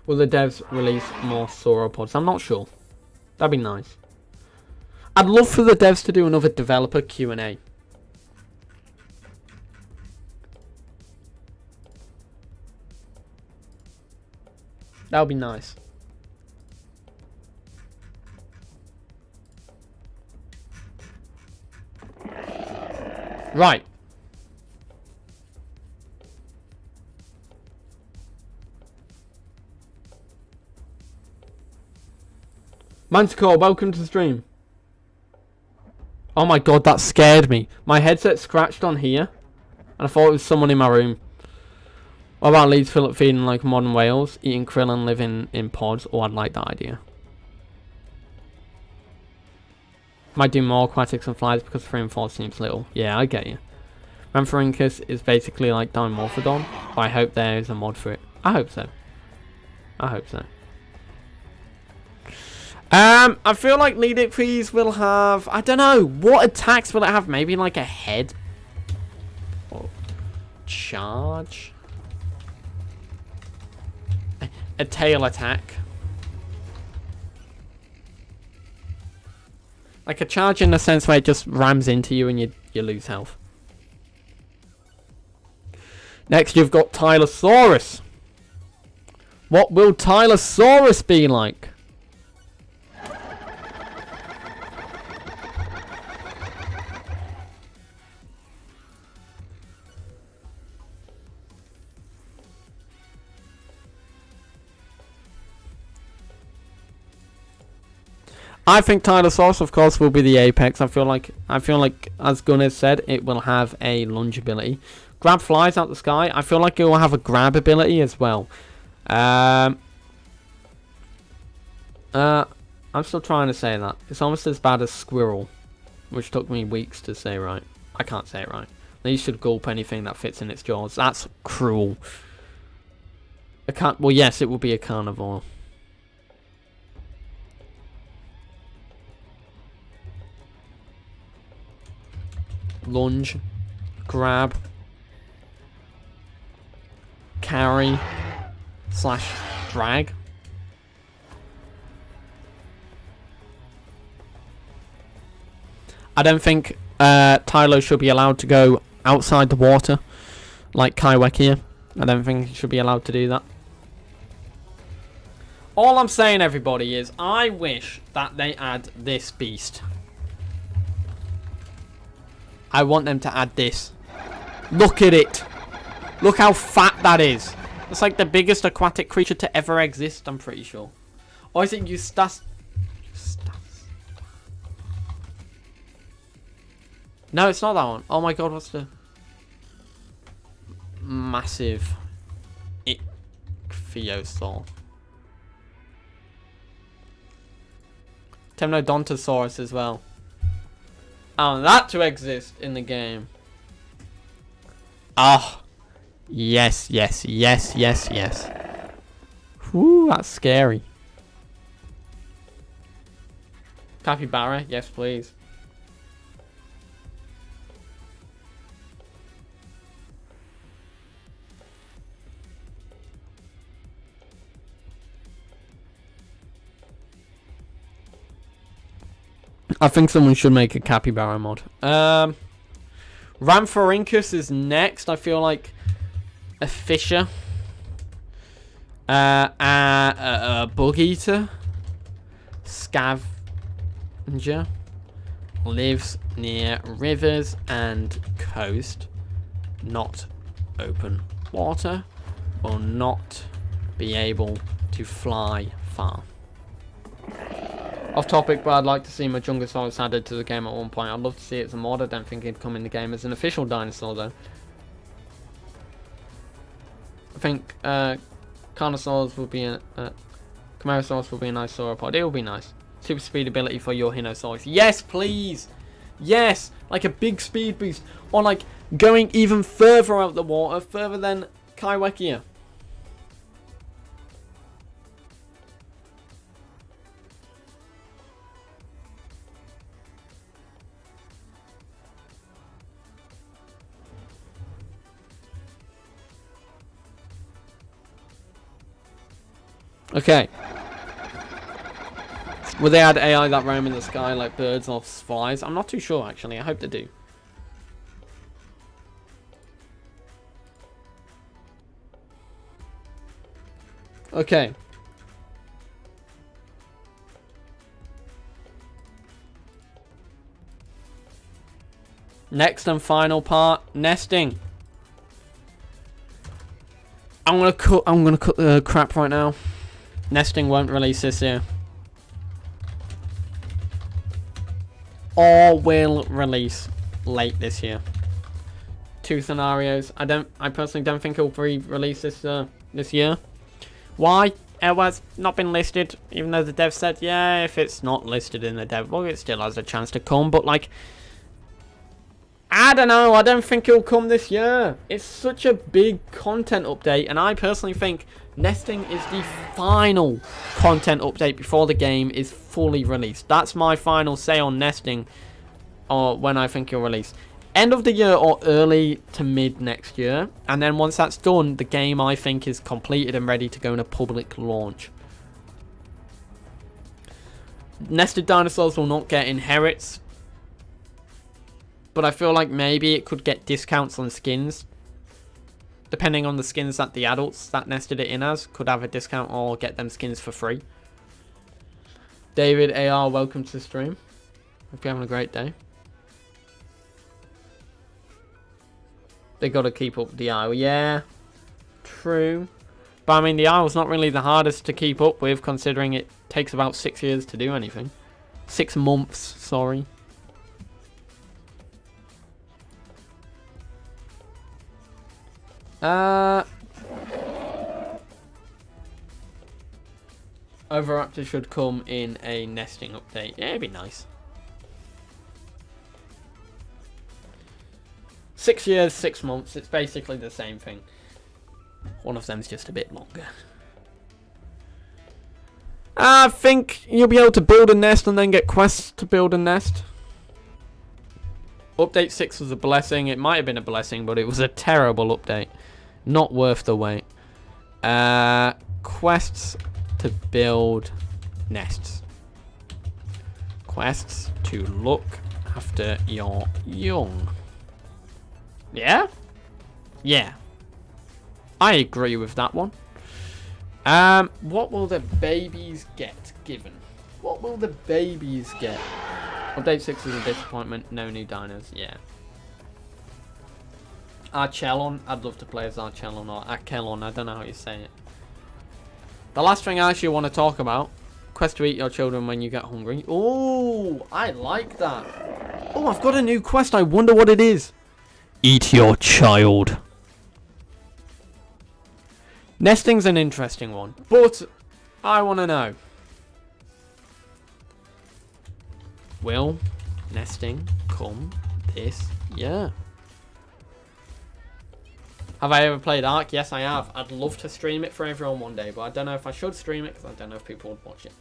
Will the devs release more sauropods? I'm not sure. That'd be nice. I'd love for the devs to do another developer Q&A. That would be nice. Right. Manticore, welcome to the stream. Oh my god, that scared me. My headset scratched on here, and I thought it was someone in my room. What about Leeds Philip feeding like modern whales, eating krill and living in pods? Oh, I'd like that idea. Might do more aquatics and flies because 3 and 4 seems little. Yeah, I get you. Rhamphorhynchus is basically like Dimorphodon, but I hope there is a mod for it. I hope so. I hope so. I feel like Leadicries will have, I don't know, what attacks will it have? Maybe like a head or charge? A tail attack. Like a charge in the sense where it just rams into you and you lose health. Next you've got Tylosaurus. What will Tylosaurus be like? I think Tyrannosaurus, of course, will be the apex. I feel like, as Gunnar said, it will have a lunge ability. Grab flies out the sky. I feel like it will have a grab ability as well. I'm still trying to say that. It's almost as bad as squirrel, which took me weeks to say right. I can't say it right. They should gulp anything that fits in its jaws. That's cruel. Well, yes, it will be a carnivore. Lunge, grab, carry, / drag. I don't think Tylo should be allowed to go outside the water like Kaiwek here. I don't think he should be allowed to do that. All I'm saying, everybody, is I wish that they add this beast. I want them to add this. Look at it. Look how fat that is. It's like the biggest aquatic creature to ever exist, I'm pretty sure. Or is it Eustace? No, it's not that one. Oh my god, what's the... Massive... Ichthyosaur. Temnodontosaurus as well. I want that to exist in the game. Oh. Yes, yes, yes, yes, yes. Whew, that's scary. Capybara, yes please. I think someone should make a capybara mod. Rhamphorhynchus is next. I feel like a fisher. A bug eater. Scavenger. Lives near rivers and coast. Not open water. Will not be able to fly far. Off topic, but I'd like to see Majungasaurus added to the game at one point. I'd love to see it as a mod. I don't think it'd come in the game as an official dinosaur, though. I think Carnosaurus would be a... Camarasaurus would be a nice sauropod. It would be nice. Super speed ability for your Hinosaurus. Yes, please! Yes! Like a big speed boost. Or like going even further out the water. Further than Kaiwekia. Okay. Will they add AI that roam in the sky like birds or flies? I'm not too sure, actually. I hope they do. Okay. Next and final part, nesting. I'm gonna cut the crap right now. Nesting won't release this year. Or will release late this year. Two scenarios. I personally don't think it'll be released this year. Why? It was not been listed, even though the dev said, yeah, if it's not listed in the dev log, it still has a chance to come, but like, I don't know, I don't think it'll come this year. It's such a big content update, and I personally think nesting is the final content update before the game is fully released. That's my final say on nesting, or when I think it'll release. End of the year or early to mid next year, and then once that's done, the game I think is completed and ready to go in a public launch. Nested dinosaurs will not get inherits, but I feel like maybe it could get discounts on skins. Depending on the skins that the adults that nested it in as could have a discount or get them skins for free. David AR, welcome to the stream. Hope you're having a great day. They got to keep up the Isle. Yeah, true. But I mean, the Isle's not really the hardest to keep up with, considering it takes about 6 years to do anything. 6 months, sorry. Oviraptor should come in a nesting update. Yeah, it'd be nice. 6 years, 6 months. It's basically the same thing. One of them's just a bit longer. I think you'll be able to build a nest and then get quests to build a nest. Update 6 was a blessing. It might have been a blessing, but it was a terrible update. Not worth the wait. Quests to build nests. Quests to look after your young. Yeah? Yeah. I agree with that one. What will the babies get given? What will the babies get? Update 6 is a disappointment. No new dinos. Yeah. Archelon. I'd love to play as Archelon or Akelon. I don't know how you say it. The last thing I actually want to talk about. Quest to eat your children when you get hungry. Oh, I like that. Oh, I've got a new quest. I wonder what it is. Eat your child. Nesting's an interesting one, but I want to know. Will nesting come this year? Have I ever played Ark? Yes, I have. I'd love to stream it for everyone one day, but I don't know if I should stream it because I don't know if people would watch it.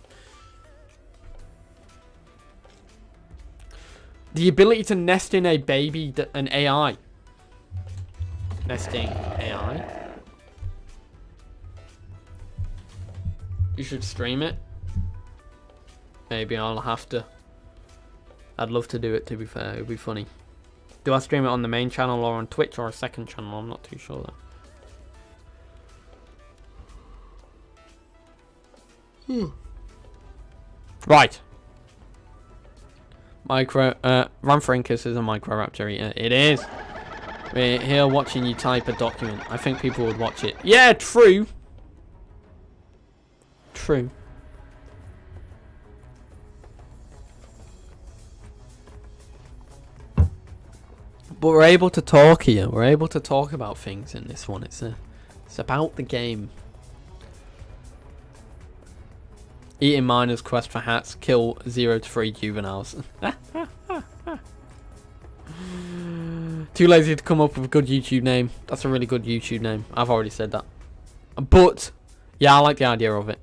The ability to nest in a baby, an AI. Nesting AI. You should stream it. Maybe I'll have to. I'd love to do it, to be fair. It would be funny. Do I stream it on the main channel or on Twitch or a second channel? I'm not too sure though. Right. Ramphrinkus is a Microraptor eater. It is. We're here watching you type a document. I think people would watch it. Yeah, true. True. But we're able to talk here. We're able to talk about things in this one. It's about the game. Eating miners, quest for hats, kill 0 to 3 juveniles. Too lazy to come up with a good YouTube name. That's a really good YouTube name. I've already said that. But yeah, I like the idea of it.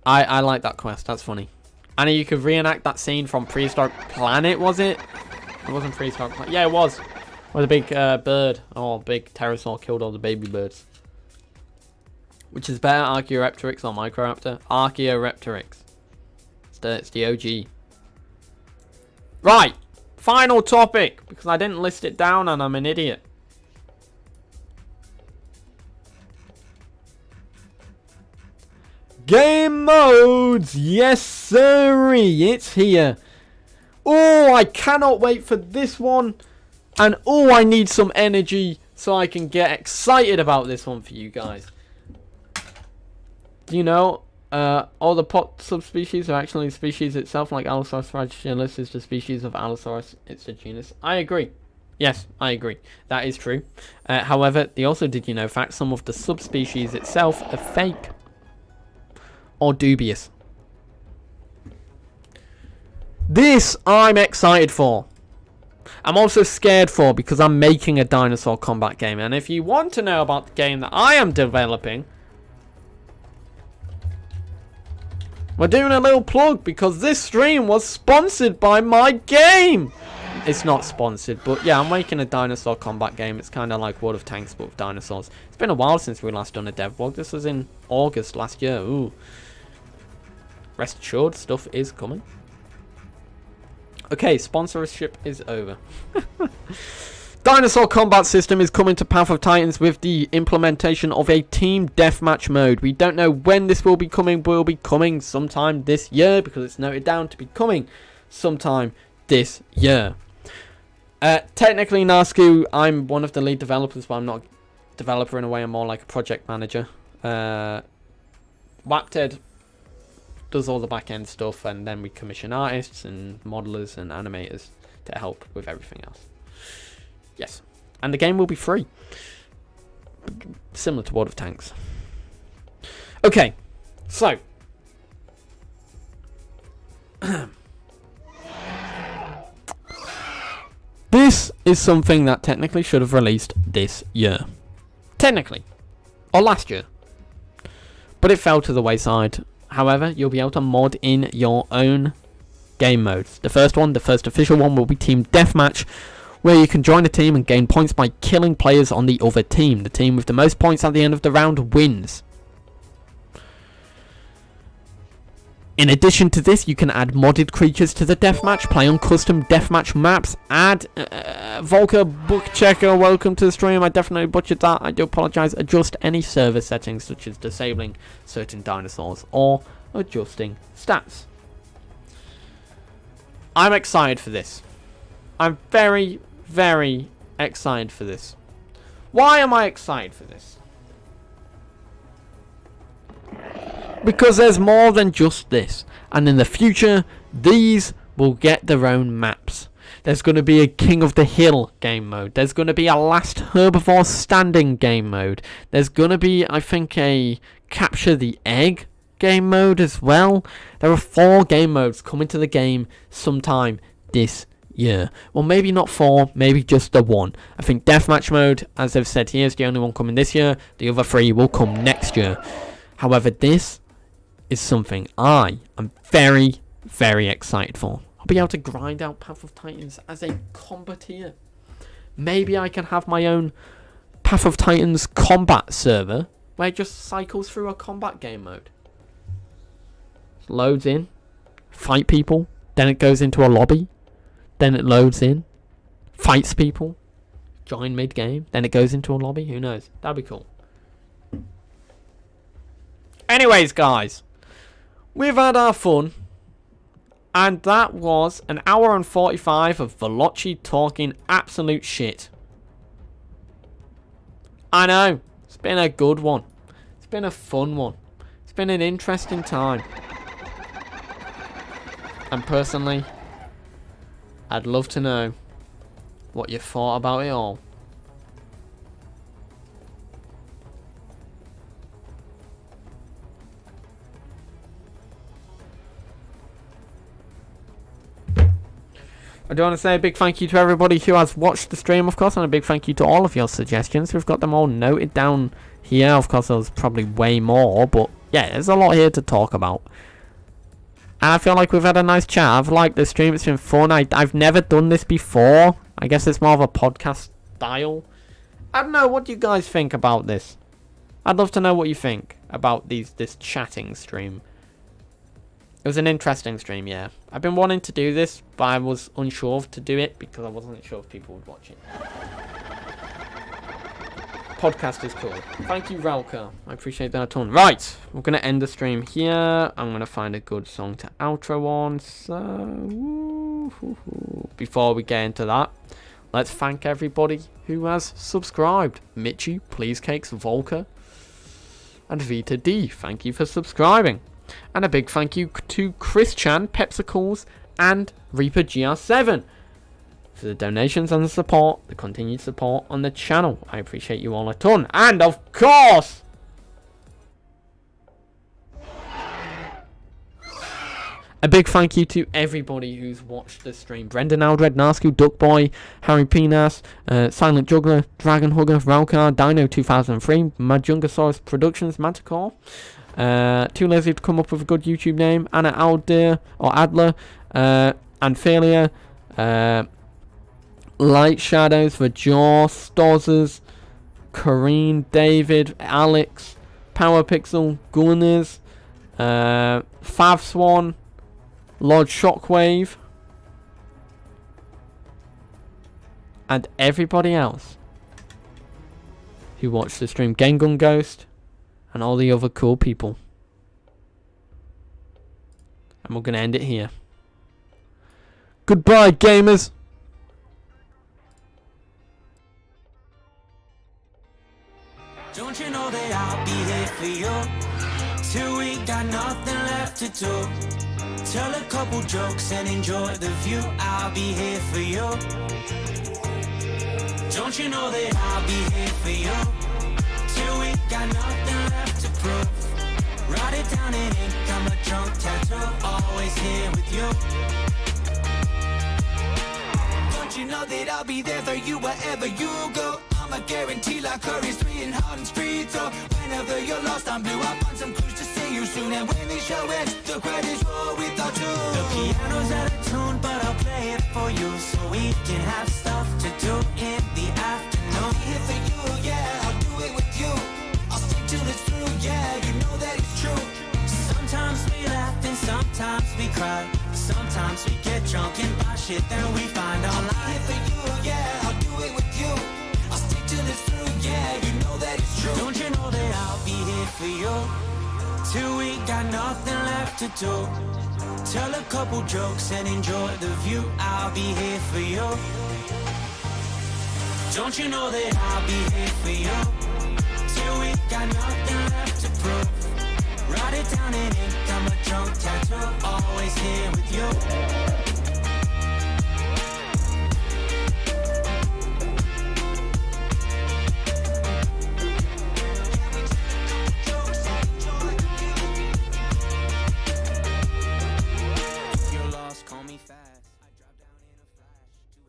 I like that quest. That's funny. And you could reenact that scene from Prehistoric Planet, was it? It wasn't Prehistoric Planet. Yeah, it was. Where the big bird, big pterosaur killed all the baby birds. Which is better, Archaeoraptorix or Microraptor? Archaeoraptorix. It's the OG. Right. Final topic. Because I didn't list it down and I'm an idiot. Game modes. Yes, sirree. It's here. Oh, I cannot wait for this one. And oh, I need some energy so I can get excited about this one for you guys. You know, all the pot subspecies are actually a species itself, like Allosaurus fragilis is the species of Allosaurus. It's a genus. I agree. Yes, I agree. That is true. However, they also did you know fact some of the subspecies itself are fake or dubious. This I'm excited for. I'm also scared for because I'm making a dinosaur combat game. And if you want to know about the game that I am developing, we're doing a little plug because this stream was sponsored by my game. It's not sponsored, but yeah, I'm making a dinosaur combat game. It's kind of like World of Tanks, but with dinosaurs. It's been a while since we last done a dev vlog. This was in August last year. Ooh. Rest assured, stuff is coming. Okay, sponsorship is over. Dinosaur combat system is coming to Path of Titans with the implementation of a team deathmatch mode. We don't know when this will be coming, but it will be coming sometime this year because it's noted down to be coming sometime this year. Technically, Nascu, I'm one of the lead developers, but I'm not a developer in a way. I'm more like a project manager. Wapted does all the back end stuff, and then we commission artists and modelers and animators to help with everything else. Yes, and the game will be free, similar to World of Tanks. Okay, so this is something that technically should have released this year, technically, or last year, but it fell to the wayside. However, you'll be able to mod in your own game modes. The first official one, will be Team Deathmatch, where you can join a team and gain points by killing players on the other team. The team with the most points at the end of the round wins. In addition to this, you can add modded creatures to the deathmatch, play on custom deathmatch maps, add Volker Book Checker, welcome to the stream. I definitely butchered that, I do apologise. Adjust any server settings such as disabling certain dinosaurs or adjusting stats. I'm excited for this. I'm very, very excited for this. Why am I excited for this? Because there's more than just this, and in the future these will get their own maps. There's going to be a King of the Hill game mode, there's going to be a Last Herbivore Standing game mode, there's going to be, I think, a Capture the Egg game mode as well. There are 4 game modes coming to the game sometime this year. Well, maybe not 4, maybe just the 1. I think Deathmatch mode, as I've said here, is the only one coming this year. The other 3 will come next year. However, this is something I am very, very excited for. I'll be able to grind out Path of Titans as a combateer. Maybe I can have my own Path of Titans combat server where it just cycles through a combat game mode. Loads in, fight people, then it goes into a lobby, then it loads in, fights people, join mid-game, then it goes into a lobby. Who knows? That'd be cool. Anyways, guys, we've had our fun, and that was an hour and 45 of Velocci talking absolute shit. I know, it's been a good one. It's been a fun one. It's been an interesting time. And personally, I'd love to know what you thought about it all. I do want to say a big thank you to everybody who has watched the stream, of course, and a big thank you to all of your suggestions. We've got them all noted down here. Of course, there's probably way more, but yeah, there's a lot here to talk about. And I feel like we've had a nice chat. I've liked the stream. It's been fun. I've never done this before. I guess it's more of a podcast style. I don't know. What do you guys think about this? I'd love to know what you think about this chatting stream. It was an interesting stream, yeah. I've been wanting to do this, but I was unsure of to do it because I wasn't sure if people would watch it. Podcast is cool. Thank you, Ralka. I appreciate that a ton. Right, we're going to end the stream here. I'm going to find a good song to outro on. So, before we get into that, let's thank everybody who has subscribed. Mitchie, Please Cakes, Volker, and Vita D. Thank you for subscribing. And a big thank you to Chris Chan, Pepsicles, and Reaper GR7 for the donations and the support, the continued support on the channel. I appreciate you all a ton. And of course, a big thank you to everybody who's watched the stream. Brendan Aldred, Narsku, Duckboy, Harry Pinas, Silent Juggler, Dragon Hugger, Ralcar, Dino 2003, Majungasaurus Productions, Manticore, Too Lazy to Come Up with a Good YouTube Name, Anna Aldir, or Adler, Anphalia, Light Shadows, The Jaw, Stozzers, Corrine, David, Alex, Power Pixel, Gunners, Fav Swan, Lord Shockwave, and everybody else who watched the stream. Gengun Ghost, and all the other cool people. And we're going to end it here. Goodbye, gamers! Don't you know that I'll be there for you till we got nothing left? left to do. Tell a couple jokes and enjoy the view. I'll be here for you. Don't you know that I'll be here for you till we got nothing left to prove. Write it down in ink, I'm a drunk tattoo. Always here with you. Don't you know that I'll be there for you wherever you go. I'm a guarantee like Curry's 3 in Harlem Street. So whenever you're lost, I'm blue up on some cruise to see you soon. And when the show ends, the credits roll with our tune. The piano's out of tune, but I'll play it for you so we can have stuff to do in the afternoon. I'll be here for you, yeah, I'll do it with you. I'll stick till it's through, yeah, you know that it's true. Sometimes we laugh and sometimes we cry. Sometimes we get drunk and buy shit that we find online. I'll be here for you, yeah, I'll do it with you. I'll stick till it's through, yeah, you know that it's true. Don't you know that I'll be here for you till we got nothing left to do. Tell a couple jokes and enjoy the view. I'll be here for you. Don't you know that I'll be here for you till we got nothing left to prove. Write it down in ink, I'm a drunk tattoo. Always here with you.